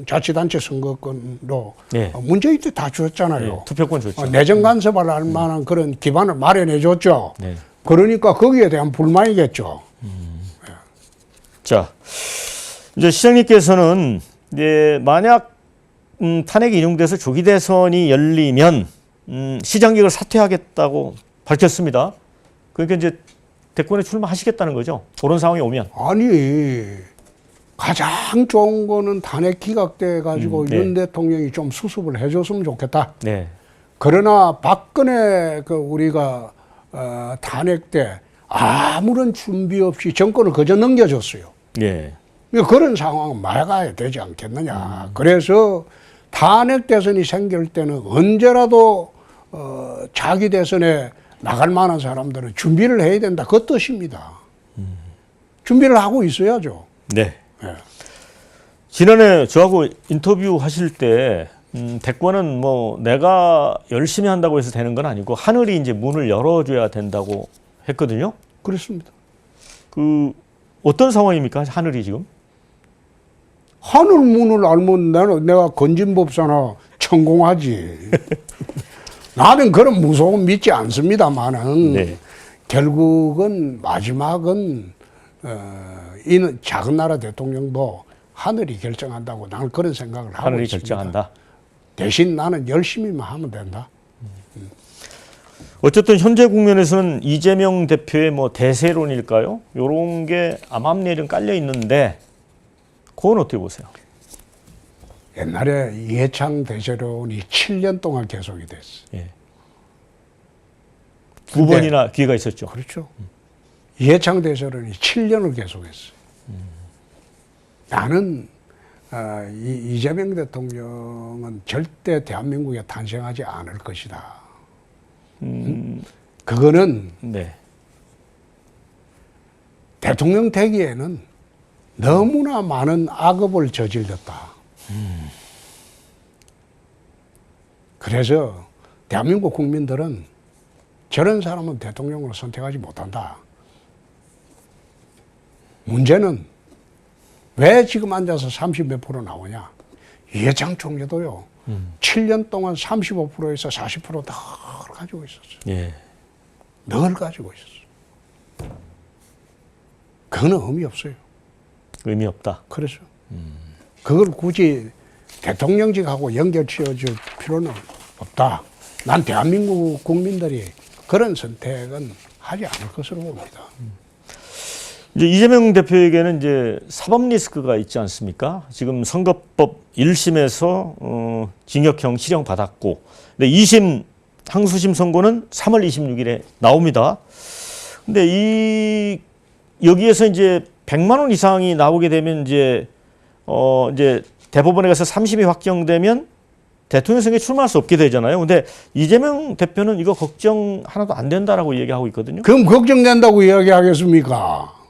[SPEAKER 2] 지방자치단체 선거권도
[SPEAKER 1] 네.
[SPEAKER 2] 문재인 때 다 줬잖아요.
[SPEAKER 1] 네. 투표권 줬죠.
[SPEAKER 2] 내정 간섭을 할 만한 그런 기반을 마련해 줬죠.
[SPEAKER 1] 네.
[SPEAKER 2] 그러니까 거기에 대한 불만이겠죠.
[SPEAKER 1] 자, 이제 시장님께서는 이제 만약 탄핵이 인용돼서 조기 대선이 열리면 시장직을 사퇴하겠다고 밝혔습니다. 그러니까 이제 대권에 출마하시겠다는 거죠. 그런 상황이 오면.
[SPEAKER 2] 아니 가장 좋은 거는 탄핵 기각돼 가지고
[SPEAKER 1] 네.
[SPEAKER 2] 윤 대통령이 좀 수습을 해줬으면 좋겠다.
[SPEAKER 1] 네.
[SPEAKER 2] 그러나 박근혜 우리가 탄핵 때 아무런 준비 없이 정권을 그저 넘겨줬어요.
[SPEAKER 1] 예.
[SPEAKER 2] 그런 상황은 막아야 되지 않겠느냐. 그래서 탄핵 대선이 생길 때는 언제라도 자기 대선에 나갈 만한 사람들은 준비를 해야 된다. 그 뜻입니다. 준비를 하고 있어야죠.
[SPEAKER 1] 네.
[SPEAKER 2] 네.
[SPEAKER 1] 지난해 저하고 인터뷰 하실 때 대권은 뭐 내가 열심히 한다고 해서 되는 건 아니고 하늘이 이제 문을 열어줘야 된다고 했거든요.
[SPEAKER 2] 그렇습니다.
[SPEAKER 1] 그 어떤 상황입니까? 하늘이 지금?
[SPEAKER 2] 하늘 문을 알면 내가 건진법사나 천공하지. 나는 그런 무서움 믿지 않습니다만은
[SPEAKER 1] 네.
[SPEAKER 2] 결국은 마지막은 이는 작은 나라 대통령도 하늘이 결정한다고 나는 그런 생각을 하고
[SPEAKER 1] 하늘이
[SPEAKER 2] 있습니다.
[SPEAKER 1] 결정한다.
[SPEAKER 2] 대신 나는 열심히만 하면 된다.
[SPEAKER 1] 어쨌든 현재 국면에서는 이재명 대표의 뭐 대세론일까요? 이런 게 암암리에는 깔려 있는데 그건 어떻게 보세요?
[SPEAKER 2] 옛날에 이해창 대세론이 7년 동안 계속이 됐어.
[SPEAKER 1] 예. 두 번이나 기회가 있었죠.
[SPEAKER 2] 그렇죠. 이해창 대세론이 7년을 계속했어. 나는 이재명 대통령은 절대 대한민국에 탄생하지 않을 것이다. 그거는
[SPEAKER 1] 네.
[SPEAKER 2] 대통령 되기에는 너무나 많은 악업을 저질렀다. 그래서 대한민국 국민들은 저런 사람은 대통령으로 선택하지 못한다. 문제는 왜 지금 앉아서 30몇 프로 나오냐. 이해창 총리도요. 7년 동안 35%에서 40% 늘 가지고 있었어요.
[SPEAKER 1] 예.
[SPEAKER 2] 늘 가지고 있었어요. 그거는 의미 없어요.
[SPEAKER 1] 의미 없다.
[SPEAKER 2] 그래서 그걸 굳이 대통령직하고 연결 지어줄 필요는 없다. 난 대한민국 국민들이 그런 선택은 하지 않을 것으로 봅니다.
[SPEAKER 1] 이제 이재명 대표에게는 이제 사법 리스크가 있지 않습니까? 지금 선거법 1심에서 징역형 실형 받았고, 근데 2심 항소심 선고는 3월 26일에 나옵니다. 근데 여기에서 이제 100만 원 이상이 나오게 되면 이제 대법원에 가서 3심이 확정되면 대통령 선거에 출마할 수 없게 되잖아요. 근데 이재명 대표는 이거 걱정 하나도 안 된다라고 얘기하고 있거든요.
[SPEAKER 2] 그럼 걱정된다고 이야기하겠습니까?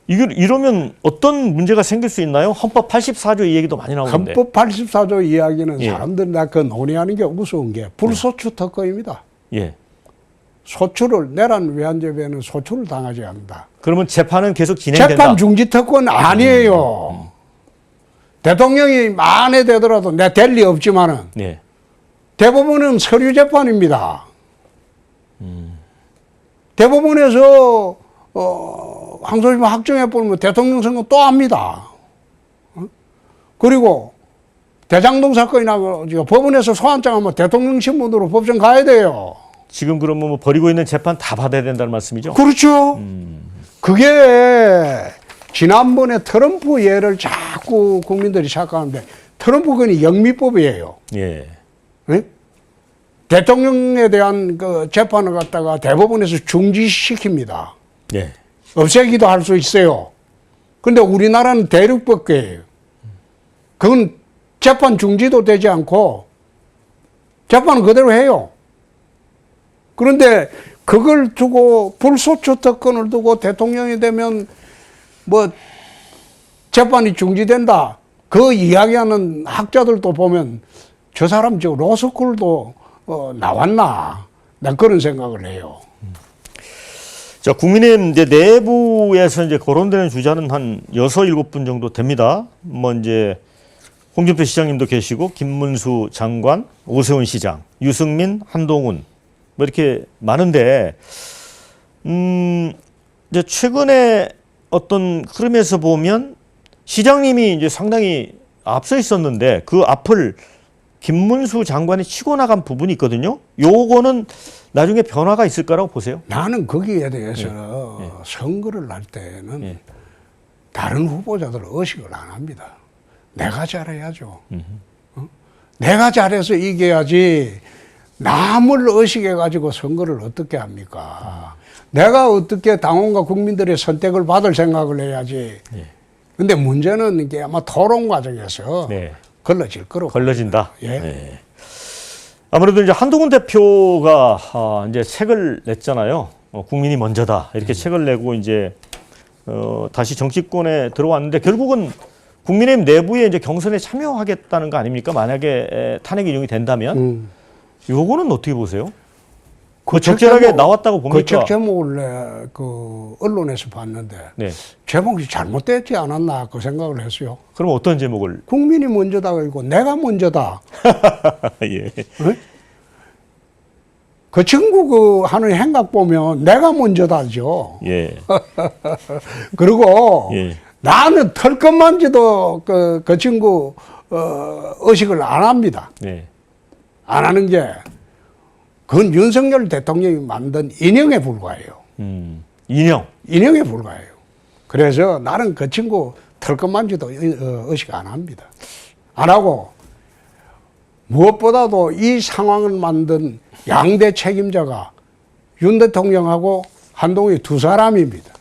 [SPEAKER 1] 이러면 어떤 문제가 생길 수 있나요? 헌법 84조 이 얘기도 많이 나오는데.
[SPEAKER 2] 헌법 84조 이야기는
[SPEAKER 1] 예.
[SPEAKER 2] 사람들 그 논의하는 게 우스운 게 불소추 특권입니다.
[SPEAKER 1] 예.
[SPEAKER 2] 소추를 내란 외환재배는 소추를 당하지 않는다.
[SPEAKER 1] 그러면 재판은 계속 진행된다.
[SPEAKER 2] 재판 중지 특권 아니에요. 대통령이 만에 되더라도 내 될 리 없지만은
[SPEAKER 1] 네.
[SPEAKER 2] 대법원은 서류 재판입니다. 대법원에서 항소심 확정해 보면 대통령 선거 또 합니다. 그리고 대장동 사건이나 법원에서 소환장하면 대통령 신문으로 법정 가야 돼요.
[SPEAKER 1] 지금 그러면 뭐 벌이고 있는 재판 다 받아야 된다는 말씀이죠?
[SPEAKER 2] 그렇죠. 그게 지난번에 트럼프 예를 자꾸 국민들이 생각하는데 트럼프건이 영미법이에요.
[SPEAKER 1] 예.
[SPEAKER 2] 네? 대통령에 대한 그 재판을 갖다가 대법원에서 중지시킵니다.
[SPEAKER 1] 예.
[SPEAKER 2] 없애기도 할 수 있어요. 근데 우리나라는 대륙법계예요. 그건 재판 중지도 되지 않고 재판은 그대로 해요. 그런데 그걸 두고 불소추 특권을 두고 대통령이 되면 뭐 재판이 중지된다. 그 이야기하는 학자들도 보면 저 사람 저 로스쿨도 나왔나? 난 그런 생각을 해요.
[SPEAKER 1] 자, 국민의힘 이제 내부에서 이제 거론되는 주자는 한 6, 7분 정도 됩니다. 뭐 이제 홍준표 시장님도 계시고 김문수 장관, 오세훈 시장, 유승민, 한동훈 뭐 이렇게 많은데 이제 최근에 어떤 흐름에서 보면 시장님이 이제 상당히 앞서 있었는데 그 앞을 김문수 장관이 치고 나간 부분이 있거든요. 요거는 나중에 변화가 있을 거라고 보세요?
[SPEAKER 2] 나는 거기에 대해서 선거를 할 때는 다른 후보자들 의식을 안 합니다. 내가 잘해야죠. 내가 잘해서 이겨야지 남을 의식해가지고 선거를 어떻게 합니까? 내가 어떻게 당원과 국민들의 선택을 받을 생각을 해야지. 근데 문제는 이게 아마 토론 과정에서 걸러질 거로.
[SPEAKER 1] 걸러진다.
[SPEAKER 2] 예.
[SPEAKER 1] 네. 아무래도 이제 한동훈 대표가 이제 책을 냈잖아요. 국민이 먼저다 이렇게 책을 내고 이제 다시 정치권에 들어왔는데 결국은 국민의힘 내부에 이제 경선에 참여하겠다는 거 아닙니까? 만약에 탄핵 인용이 된다면 요거는 어떻게 보세요? 그 적절하게 나왔다고 봅니까?
[SPEAKER 2] 그 책 제목을 그 언론에서 봤는데
[SPEAKER 1] 네.
[SPEAKER 2] 제목이 잘못됐지 않았나 그 생각을 했어요.
[SPEAKER 1] 그럼 어떤 제목을?
[SPEAKER 2] 국민이 먼저다가 아니고 내가 먼저다.
[SPEAKER 1] 예.
[SPEAKER 2] 네? 그 친구 그 하는 행각 보면 내가 먼저다죠.
[SPEAKER 1] 예.
[SPEAKER 2] 그리고
[SPEAKER 1] 예.
[SPEAKER 2] 나는 털것만지도 그 친구 의식을 안 합니다.
[SPEAKER 1] 네.
[SPEAKER 2] 안 하는 게 그건 윤석열 대통령이 만든 인형에 불과해요.
[SPEAKER 1] 인형.
[SPEAKER 2] 인형에 불과해요. 그래서 나는 그 친구 털것만지도 의식 안 합니다. 안 하고 무엇보다도 이 상황을 만든 양대 책임자가 윤 대통령하고 한동훈이 두 사람입니다.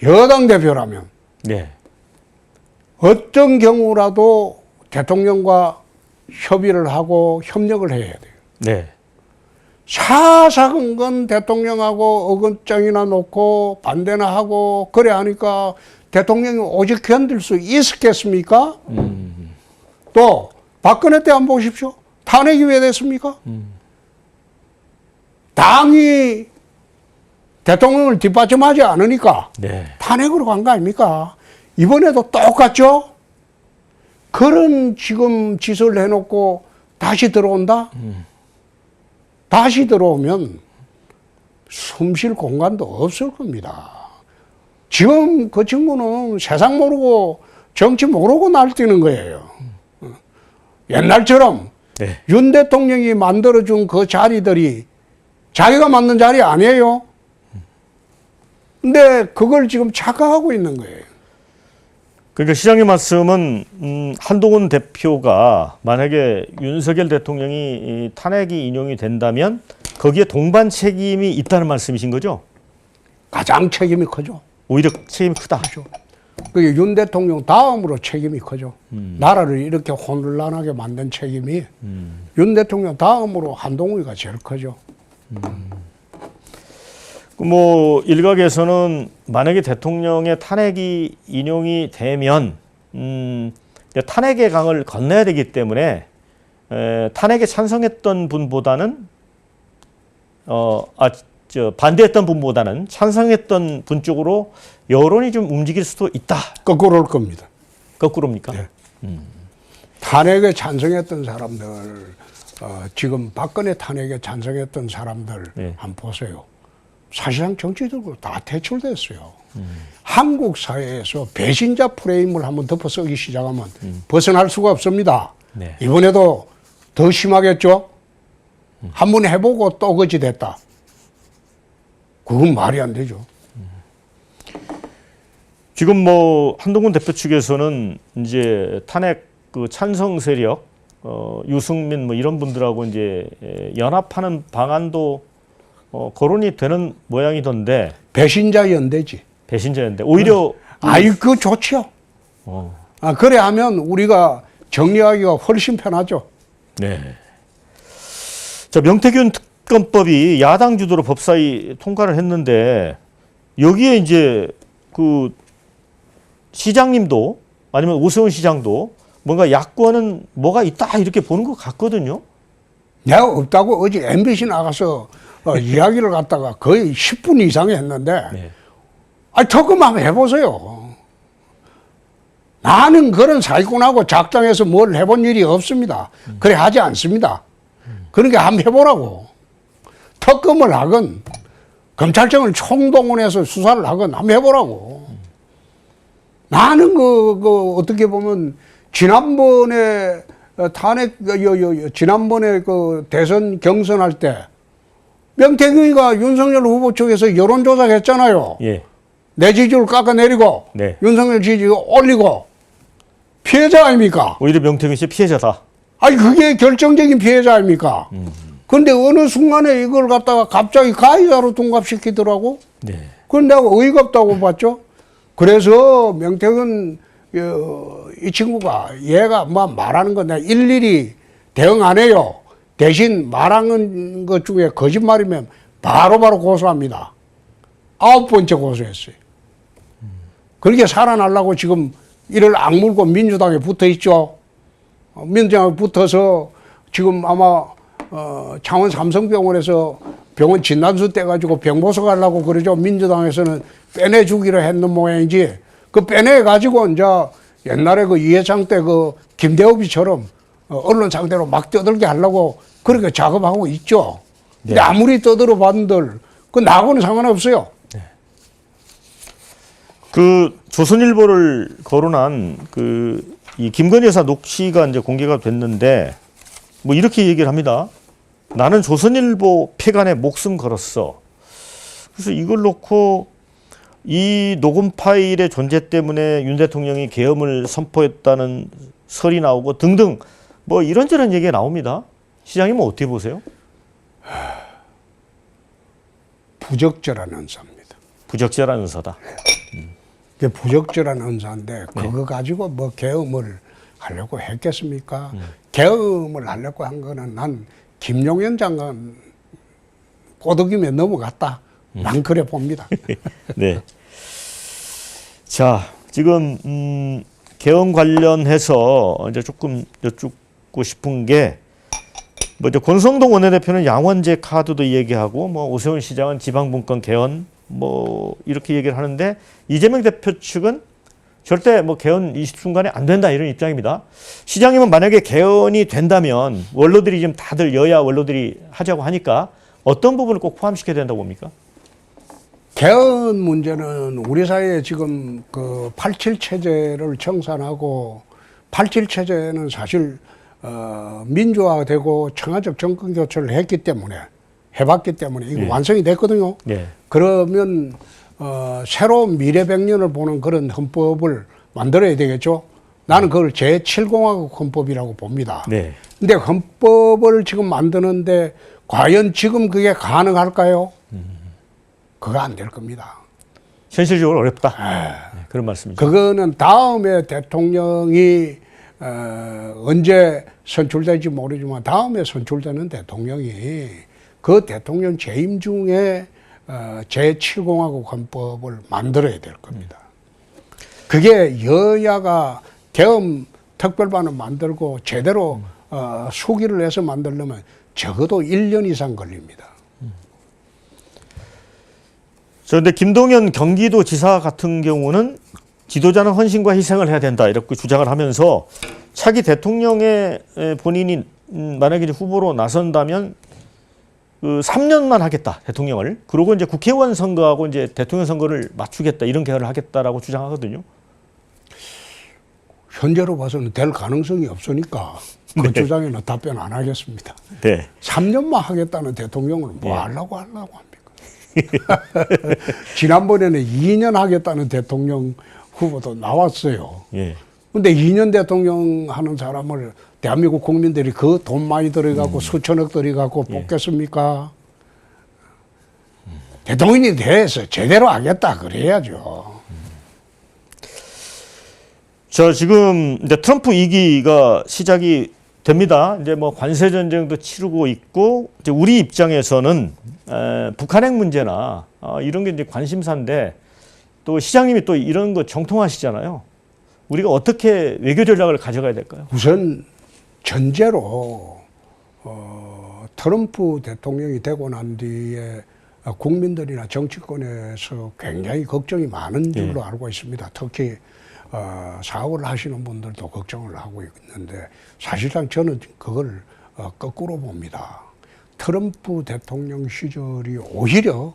[SPEAKER 2] 여당 대표라면
[SPEAKER 1] 네.
[SPEAKER 2] 어떤 경우라도 대통령과 협의를 하고 협력을 해야 돼요.
[SPEAKER 1] 네.
[SPEAKER 2] 사사건 건 대통령하고 어긋장이나 놓고 반대나 하고 그래 하니까 대통령이 오직 견딜 수 있었겠습니까? 또 박근혜 때 한번 보십시오. 탄핵이 왜 됐습니까? 당이 대통령을 뒷받침하지 않으니까
[SPEAKER 1] 네.
[SPEAKER 2] 탄핵으로 간 거 아닙니까? 이번에도 똑같죠? 그런 지금 짓을 해놓고 다시 들어온다? 다시 들어오면 숨 쉴 공간도 없을 겁니다. 지금 그 친구는 세상 모르고 정치 모르고 날뛰는 거예요. 옛날처럼
[SPEAKER 1] 네.
[SPEAKER 2] 윤 대통령이 만들어준 그 자리들이 자기가 만든 자리 아니에요. 근데 그걸 지금 착각하고 있는 거예요.
[SPEAKER 1] 그러니까 시장님 말씀은 한동훈 대표가 만약에 윤석열 대통령이 이 탄핵이 인용이 된다면 거기에 동반 책임이 있다는 말씀이신 거죠?
[SPEAKER 2] 가장 책임이 크죠.
[SPEAKER 1] 오히려 책임이 크다.
[SPEAKER 2] 그렇죠. 그게 윤 대통령 다음으로 책임이 크죠. 나라를 이렇게 혼란하게 만든 책임이 윤 대통령 다음으로 한동훈이가 제일 크죠.
[SPEAKER 1] 뭐 일각에서는 만약에 대통령의 탄핵이 인용이 되면 탄핵의 강을 건너야 되기 때문에 탄핵에 찬성했던 분보다는 반대했던 분보다는 찬성했던 분 쪽으로 여론이 좀 움직일 수도 있다.
[SPEAKER 2] 거꾸로 올 겁니다.
[SPEAKER 1] 거꾸로입니까?
[SPEAKER 2] 네. 탄핵에 찬성했던 사람들, 지금 박근혜 탄핵에 찬성했던 사람들
[SPEAKER 1] 네.
[SPEAKER 2] 한번 보세요. 사실상 정치적으로 다 퇴출됐어요. 한국 사회에서 배신자 프레임을 한번 덮어 쓰기 시작하면 벗어날 수가 없습니다.
[SPEAKER 1] 네.
[SPEAKER 2] 이번에도 더 심하겠죠? 한번 해보고 또 그지 됐다. 그건 말이 안 되죠.
[SPEAKER 1] 지금 뭐 한동훈 대표 측에서는 이제 탄핵 그 찬성 세력, 유승민 뭐 이런 분들하고 이제 연합하는 방안도 거론이 되는 모양이던데.
[SPEAKER 2] 배신자 연대지.
[SPEAKER 1] 배신자였는데 오히려
[SPEAKER 2] 아이 그거 좋죠. 그래 하면 우리가 정리하기가 훨씬 편하죠.
[SPEAKER 1] 네. 자, 명태균 특검법이 야당 주도로 법사위 통과를 했는데 여기에 이제 그 시장님도 아니면 오세훈 시장도 뭔가 야권은 뭐가 있다 이렇게 보는 것 같거든요.
[SPEAKER 2] 내가 없다고 어제 MBC 나가서 이야기를 갖다가 거의 10분 이상 했는데
[SPEAKER 1] 네.
[SPEAKER 2] 특검 한번 해보세요. 나는 그런 사기꾼하고 작정해서 뭘 해본 일이 없습니다. 그래 하지 않습니다. 그러니까 한번 해보라고. 특검을 하건 검찰청을 총동원해서 수사를 하건 한번 해보라고. 나는 어떻게 보면 지난번에 탄핵 지난번에 그 대선 경선할 때 명태균이가 윤석열 후보 쪽에서 여론조사 했잖아요.
[SPEAKER 1] 예.
[SPEAKER 2] 내 지지율 깎아내리고
[SPEAKER 1] 네.
[SPEAKER 2] 윤석열 지지율 올리고 피해자 아닙니까?
[SPEAKER 1] 오히려 명태균 씨 피해자다.
[SPEAKER 2] 아니 그게 결정적인 피해자 아닙니까? 그런데 어느 순간에 이걸 갖다가 갑자기 가해자로 둔갑시키더라고.
[SPEAKER 1] 네.
[SPEAKER 2] 그건 내가 어이가 없다고 봤죠. 그래서 명태균 이 친구가 얘가 뭐 말하는 거 내가 일일이 대응 안 해요. 대신 말하는 것 중에 거짓말이면 바로바로 고소합니다. 9번째 고소했어요. 그렇게 살아나려고 지금 이를 악물고 민주당에 붙어 있죠. 민주당에 붙어서 지금 아마 창원 삼성병원에서 병원 진단서 떼가지고 병보소 가려고 그러죠. 민주당에서는 빼내주기로 했는 모양이지. 그 빼내가지고 이제 옛날에 그 이해창 때 그 김대업이처럼 언론 상대로 막 떠들게 하려고 그렇게 작업하고 있죠. 근데
[SPEAKER 1] 네.
[SPEAKER 2] 아무리 떠들어 봤는들 그 나하고는 상관없어요.
[SPEAKER 1] 네. 그 조선일보를 거론한 그 이 김건희 여사 녹취가 이제 공개가 됐는데 뭐 이렇게 얘기를 합니다. 나는 조선일보 폐간에 목숨 걸었어. 그래서 이걸 놓고 이 녹음 파일의 존재 때문에 윤 대통령이 계엄을 선포했다는 설이 나오고 등등 뭐 이런저런 얘기가 나옵니다. 시장님은 어떻게 보세요?
[SPEAKER 2] 부적절한 언사입니다.
[SPEAKER 1] 부적절한 은사다.
[SPEAKER 2] 그게 부적절한 언사인데 그거 가지고 뭐 계엄을 하려고 했겠습니까? 계엄을 하려고 한 거는 난 김용현 장관 꼬드김에 넘어갔다. 난 그래 봅니다.
[SPEAKER 1] 네. 자, 지금 계엄 관련해서 이제 조금 여쭙고 싶은 게 뭐 이제 권성동 원내대표는 양원제 카드도 얘기하고 뭐 오세훈 시장은 지방분권 개헌 뭐 이렇게 얘기를 하는데 이재명 대표 측은 절대 뭐 개헌 이 순간에 안 된다 이런 입장입니다. 시장님은 만약에 개헌이 된다면 원로들이 지금 다들 여야 원로들이 하자고 하니까 어떤 부분을 꼭 포함시켜야 된다고 봅니까?
[SPEAKER 2] 개헌 문제는 우리 사회에 지금 그 87 체제를 청산하고 87 체제는 사실 민주화되고 청와적 정권 교체를 했기 때문에 해봤기 때문에 이거
[SPEAKER 1] 네.
[SPEAKER 2] 완성이 됐거든요.
[SPEAKER 1] 네.
[SPEAKER 2] 그러면 새로운 미래 100년을 보는 그런 헌법을 만들어야 되겠죠. 나는 그걸 제7공화국 헌법이라고 봅니다.
[SPEAKER 1] 네.
[SPEAKER 2] 근데 헌법을 지금 만드는데 과연 지금 그게 가능할까요? 그거 안 될 겁니다.
[SPEAKER 1] 현실적으로 어렵다. 네, 그런 말씀이죠.
[SPEAKER 2] 그거는 다음에 대통령이 언제 선출될지 모르지만 다음에 선출되는 대통령이 그 대통령 재임 중에 제7공화국 헌법을 만들어야 될 겁니다. 그게 여야가 계엄 특별반을 만들고 제대로 수기를 해서 만들려면 적어도 1년 이상 걸립니다.
[SPEAKER 1] 그런데 김동연 경기도지사 같은 경우는 지도자는 헌신과 희생을 해야 된다 이렇게 주장을 하면서 차기 대통령에 본인이 만약에 이제 후보로 나선다면 그 3년만 하겠다 대통령을, 그러고 이제 국회의원 선거하고 이제 대통령 선거를 맞추겠다 이런 계획을 하겠다라고 주장하거든요.
[SPEAKER 2] 현재로 봐서는 될 가능성이 없으니까 그
[SPEAKER 1] 네.
[SPEAKER 2] 주장에는 답변 안 하겠습니다.
[SPEAKER 1] 네.
[SPEAKER 2] 3년만 하겠다는 대통령을 뭐 하려고 합니까? 지난번에는 2년 하겠다는 대통령 후보도 나왔어요.
[SPEAKER 1] 예.
[SPEAKER 2] 근데 2년 대통령 하는 사람을 대한민국 국민들이 그 돈 많이 들어가고 수천억 들어가고 뽑겠습니까? 대통령이 돼서 제대로 하겠다 그래야죠.
[SPEAKER 1] 저 지금 이제 트럼프 2기가 시작이 됩니다. 이제 뭐 관세 전쟁도 치르고 있고 이제 우리 입장에서는 북한 핵 문제나 이런 게 이제 관심사인데 또 시장님이 또 이런 거 정통하시잖아요. 우리가 어떻게 외교 전략을 가져가야 될까요?
[SPEAKER 2] 우선 전제로 트럼프 대통령이 되고 난 뒤에 국민들이나 정치권에서 굉장히 걱정이 많은 줄로 알고 있습니다. 특히 사업을 하시는 분들도 걱정을 하고 있는데 사실상 저는 그걸 거꾸로 봅니다. 트럼프 대통령 시절이 오히려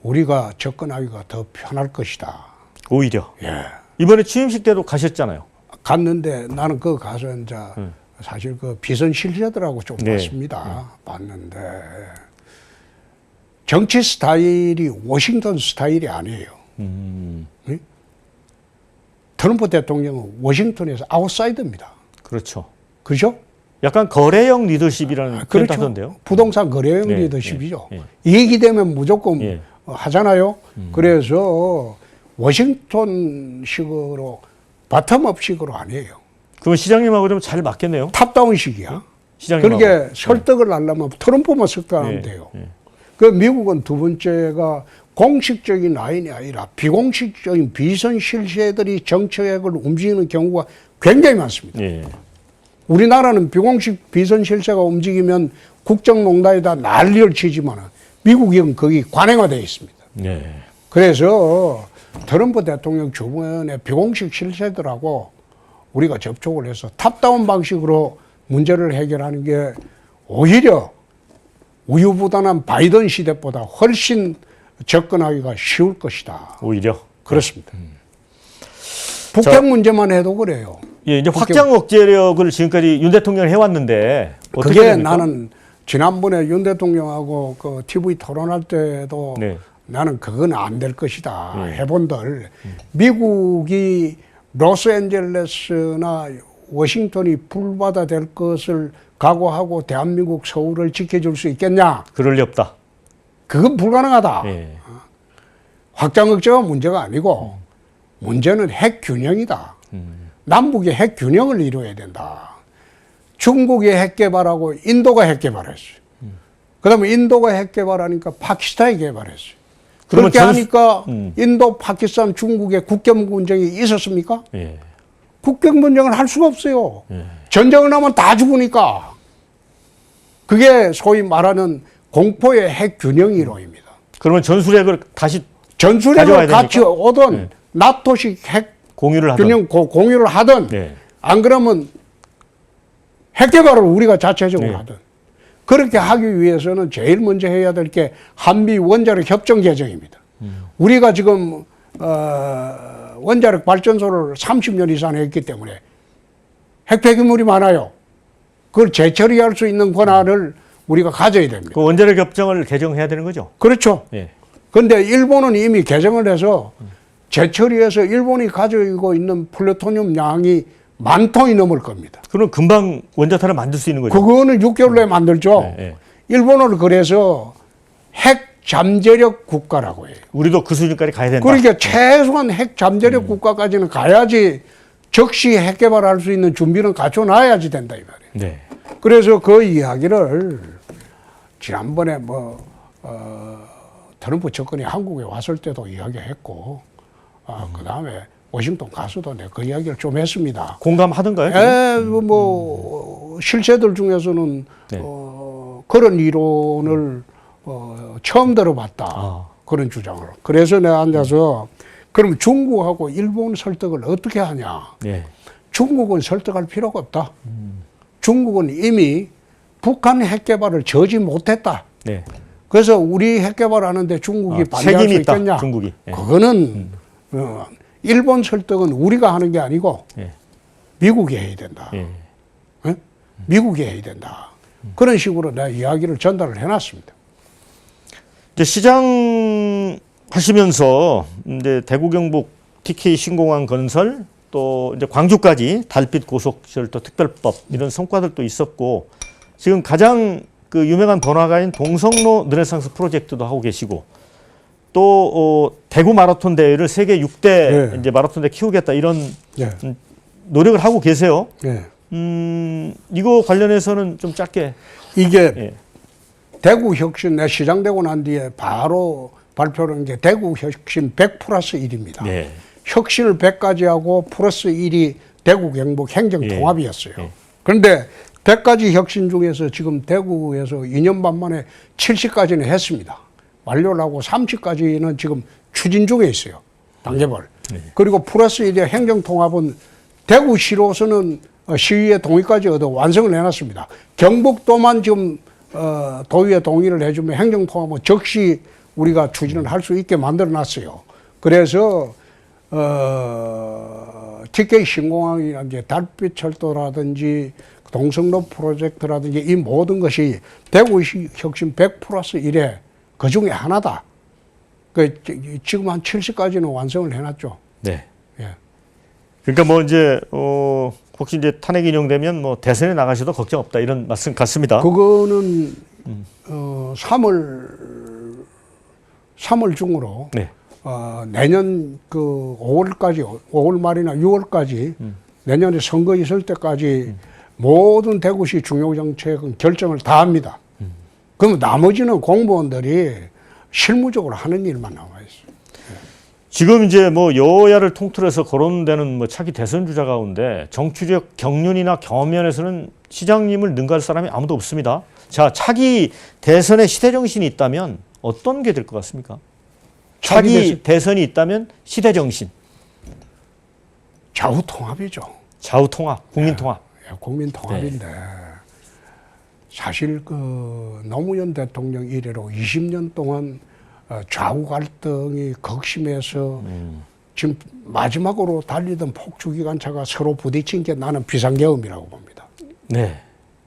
[SPEAKER 2] 우리가 접근하기가 더 편할 것이다.
[SPEAKER 1] 오히려.
[SPEAKER 2] 예.
[SPEAKER 1] 이번에 취임식 때도 가셨잖아요.
[SPEAKER 2] 갔는데 나는 그 가서 이제 사실 그 비선 실세들하고 좀
[SPEAKER 1] 네.
[SPEAKER 2] 봤습니다. 봤는데 정치 스타일이 워싱턴 스타일이 아니에요. 응? 트럼프 대통령은 워싱턴에서 아웃사이더입니다.
[SPEAKER 1] 그렇죠.
[SPEAKER 2] 그죠?
[SPEAKER 1] 약간 거래형 리더십이라는 표현
[SPEAKER 2] 그렇죠.
[SPEAKER 1] 하던데요.
[SPEAKER 2] 부동산 거래형
[SPEAKER 1] 네,
[SPEAKER 2] 리더십이죠.
[SPEAKER 1] 네,
[SPEAKER 2] 얘기되면 무조건
[SPEAKER 1] 예.
[SPEAKER 2] 하잖아요. 그래서 워싱턴식으로 바텀업식으로 아니에요.
[SPEAKER 1] 그럼 시장님하고 좀 잘 맞겠네요.
[SPEAKER 2] 탑다운식이야.
[SPEAKER 1] 시장님하고.
[SPEAKER 2] 그렇게 설득을 하려면 트럼프만 설득하면
[SPEAKER 1] 네,
[SPEAKER 2] 돼요.
[SPEAKER 1] 네.
[SPEAKER 2] 그 미국은 두 번째가 공식적인 라인이 아니라 비공식적인 비선 실세들이 정책을 움직이는 경우가 굉장히 많습니다.
[SPEAKER 1] 예.
[SPEAKER 2] 우리나라는 비공식 비선 실세가 움직이면 국정농단에다 난리를 치지만 미국은 거기 관행화되어 있습니다.
[SPEAKER 1] 네.
[SPEAKER 2] 그래서 트럼프 대통령 주변의 비공식 실세들하고 우리가 접촉을 해서 탑다운 방식으로 문제를 해결하는 게 오히려 우유부단한 바이든 시대보다 훨씬 접근하기가 쉬울 것이다.
[SPEAKER 1] 오히려.
[SPEAKER 2] 그렇습니다. 북핵 문제만 해도 그래요.
[SPEAKER 1] 예, 이제 확장 억제력을 지금까지 윤 대통령이 해왔는데 어떻게
[SPEAKER 2] 그게
[SPEAKER 1] 됩니까?
[SPEAKER 2] 나는 지난번에 윤 대통령하고 그 TV 토론할 때도
[SPEAKER 1] 네.
[SPEAKER 2] 나는 그건 안 될 것이다.
[SPEAKER 1] 네.
[SPEAKER 2] 해본들 미국이 로스앤젤레스나 워싱턴이 불바다 될 것을 각오하고 대한민국 서울을 지켜줄 수 있겠냐?
[SPEAKER 1] 그럴 리 없다.
[SPEAKER 2] 그건 불가능하다.
[SPEAKER 1] 예.
[SPEAKER 2] 확장 억제가 문제가 아니고 문제는 핵 균형이다. 남북의 핵 균형을 이루어야 된다. 중국이 핵 개발하고 인도가 핵 개발했어요. 그다음에 인도가 핵 개발하니까 파키스탄이 개발했어요.
[SPEAKER 1] 그러면
[SPEAKER 2] 그렇게 하니까
[SPEAKER 1] 인도,
[SPEAKER 2] 파키스탄, 중국의 국경 분쟁이 있었습니까?
[SPEAKER 1] 예.
[SPEAKER 2] 국경 분쟁을 할 수가 없어요.
[SPEAKER 1] 예.
[SPEAKER 2] 전쟁을 하면 다 죽으니까. 그게 소위 말하는 공포의 핵 균형 이론입니다.
[SPEAKER 1] 그러면 전술핵을 다시
[SPEAKER 2] 전술핵을 같이
[SPEAKER 1] 되니까?
[SPEAKER 2] 오든
[SPEAKER 1] 네.
[SPEAKER 2] 나토식 핵
[SPEAKER 1] 공유를 하던.
[SPEAKER 2] 균형 공유를 하든
[SPEAKER 1] 네.
[SPEAKER 2] 안 그러면 핵 개발을 우리가 자체적으로
[SPEAKER 1] 네.
[SPEAKER 2] 하든 그렇게 하기 위해서는 제일 먼저 해야 될 게 한미 원자력 협정 개정입니다. 우리가 지금 원자력 발전소를 30년 이상 했기 때문에 핵 폐기물이 많아요. 그걸 재처리할 수 있는 권한을 우리가 가져야 됩니다.
[SPEAKER 1] 그 원자력 협정을 개정해야 되는 거죠?
[SPEAKER 2] 그렇죠.
[SPEAKER 1] 예.
[SPEAKER 2] 근데 일본은 이미 개정을 해서 재처리해서 일본이 가지고 있는 플루토늄 양이 10,000톤이 넘을 겁니다.
[SPEAKER 1] 그럼 금방 원자탄을 만들 수 있는 거죠?
[SPEAKER 2] 그거는 6개월 내에 만들죠.
[SPEAKER 1] 네, 네.
[SPEAKER 2] 일본을 그래서 핵 잠재력 국가라고 해요.
[SPEAKER 1] 우리도 그 수준까지 가야 된다.
[SPEAKER 2] 그러니까 최소한 핵 잠재력 국가까지는 가야지 즉시 핵 개발할 수 있는 준비는 갖춰놔야지 된다 이 말이에요.
[SPEAKER 1] 네.
[SPEAKER 2] 그래서 그 이야기를 지난번에 트럼프 정권이 한국에 왔을 때도 이야기했고, 그 다음에 워싱턴 가서도 내가 그 이야기를 좀 했습니다.
[SPEAKER 1] 공감하던가요?
[SPEAKER 2] 실세들 중에서는
[SPEAKER 1] 네.
[SPEAKER 2] 그런 이론을 처음 들어봤다. 그런 주장을. 그래서 내가 앉아서 그럼 중국하고 일본 설득을 어떻게 하냐.
[SPEAKER 1] 네.
[SPEAKER 2] 중국은 설득할 필요가 없다. 중국은 이미 북한 핵 개발을 저지 못했다.
[SPEAKER 1] 네.
[SPEAKER 2] 그래서 우리 핵 개발하는데 중국이 반대할 수
[SPEAKER 1] 책임이 있다,
[SPEAKER 2] 있겠냐.
[SPEAKER 1] 중국이. 네.
[SPEAKER 2] 그거는 일본 설득은 우리가 하는 게 아니고
[SPEAKER 1] 네.
[SPEAKER 2] 미국이 해야 된다.
[SPEAKER 1] 네.
[SPEAKER 2] 네? 미국이 해야 된다. 그런 식으로 내가 이야기를 전달을 해놨습니다.
[SPEAKER 1] 이제 시장 하시면서 이제 대구 경북 TK 신공항 건설 또 이제 광주까지 달빛 고속철도 특별법 이런 성과들도 있었고 지금 가장 그 유명한 번화가인 동성로 르네상스 프로젝트도 하고 계시고 또 대구 마라톤 대회를 세계 6대
[SPEAKER 2] 네.
[SPEAKER 1] 이제 마라톤 대 키우겠다 이런
[SPEAKER 2] 네.
[SPEAKER 1] 노력을 하고 계세요.
[SPEAKER 2] 네.
[SPEAKER 1] 이거 관련해서는 좀 짧게
[SPEAKER 2] 이게
[SPEAKER 1] 예.
[SPEAKER 2] 대구 혁신 내 시장되고 난 뒤에 바로 발표를 한 게 대구 혁신 100 플러스 1입니다.
[SPEAKER 1] 네.
[SPEAKER 2] 혁신을 100가지 하고 플러스 1이 대구 경북 행정 통합이었어요.
[SPEAKER 1] 예.
[SPEAKER 2] 그런데 100가지 혁신 중에서 지금 대구에서 2년 반 만에 70까지는 했습니다. 완료를 하고 30까지는 지금 추진 중에 있어요. 단계별. 그리고 플러스 1의 행정 통합은 대구시로서는 시의회 동의까지 얻어 완성을 해놨습니다. 경북도만 지금 도의회 동의를 해주면 행정 통합은 즉시 우리가 추진을 할 수 있게 만들어놨어요. 그래서 TK 신공항이라든지 달빛철도라든지 동성로 프로젝트라든지 이 모든 것이 대구 혁신 100 플러스 1의 그 중에 하나다. 지금 한 70까지는 완성을 해놨죠.
[SPEAKER 1] 네.
[SPEAKER 2] 예.
[SPEAKER 1] 그러니까 뭐 이제 혹시 이제 탄핵 인용되면 뭐 대선에 나가셔도 걱정 없다 이런 말씀 같습니다.
[SPEAKER 2] 그거는 3월 중으로
[SPEAKER 1] 네.
[SPEAKER 2] 내년 그 5월 말이나 6월까지 내년에 선거 있을 때까지 모든 대구시 중요 정책은 결정을 다 합니다. 그럼 나머지는 공무원들이 실무적으로 하는 일만 남아 있어요.
[SPEAKER 1] 지금 이제 뭐 여야를 통틀어서 거론되는 뭐 차기 대선 주자 가운데 정치적 경륜이나 경험면에서는 시장님을 능가할 사람이 아무도 없습니다. 자, 차기 대선에 시대 정신이 있다면 어떤 게 될 것 같습니까? 차기 대선이 있다면 시대 정신.
[SPEAKER 2] 좌우 통합이죠.
[SPEAKER 1] 좌우 통합, 국민 통합.
[SPEAKER 2] 국민 통합인데 사실 그 노무현 대통령 이래로 20년 동안 좌우 갈등이 극심해서 지금 마지막으로 달리던 폭주기관차가 서로 부딪힌 게 나는 비상계엄이라고 봅니다.
[SPEAKER 1] 네.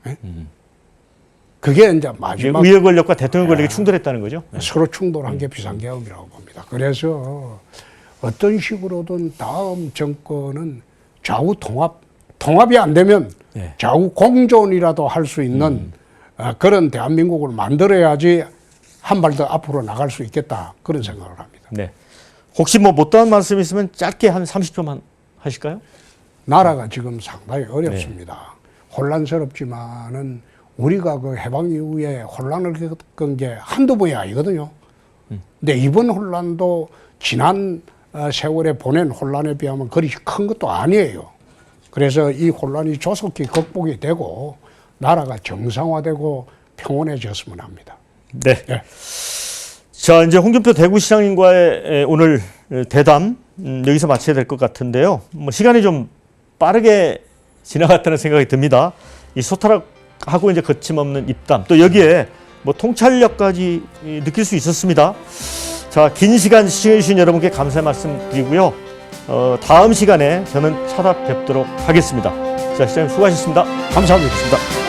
[SPEAKER 2] 네? 그게 이제 마지막
[SPEAKER 1] 의회 권력과 대통령 권력이 충돌했다는 거죠.
[SPEAKER 2] 서로 충돌한 게 비상계엄이라고 봅니다. 그래서 어떤 식으로든 다음 정권은 좌우 통합이 안 되면
[SPEAKER 1] 네.
[SPEAKER 2] 좌우 공존이라도 할 수 있는 그런 대한민국을 만들어야지 한 발 더 앞으로 나갈 수 있겠다 그런 생각을 합니다.
[SPEAKER 1] 네. 혹시 뭐 못다한 말씀 있으면 짧게 한 30초만 하실까요?
[SPEAKER 2] 나라가 지금 상당히 어렵습니다. 혼란스럽지만은 우리가 그 해방 이후에 혼란을 겪은 게 한두 번이 아니거든요. 근데 이번 혼란도 지난 세월에 보낸 혼란에 비하면 그리 큰 것도 아니에요. 그래서 이 혼란이 조속히 극복이 되고 나라가 정상화되고 평온해졌으면 합니다.
[SPEAKER 1] 네.
[SPEAKER 2] 예.
[SPEAKER 1] 자, 이제 홍준표 대구시장님과의 오늘 대담 여기서 마쳐야 될 것 같은데요. 뭐 시간이 좀 빠르게 지나갔다는 생각이 듭니다. 이 소탈하고 이제 거침없는 입담 또 여기에 뭐 통찰력까지 느낄 수 있었습니다. 자, 긴 시간 시청해주신 여러분께 감사의 말씀 드리고요. 다음 시간에 저는 찾아뵙도록 하겠습니다. 자, 시장님 수고하셨습니다.
[SPEAKER 2] 감사합니다.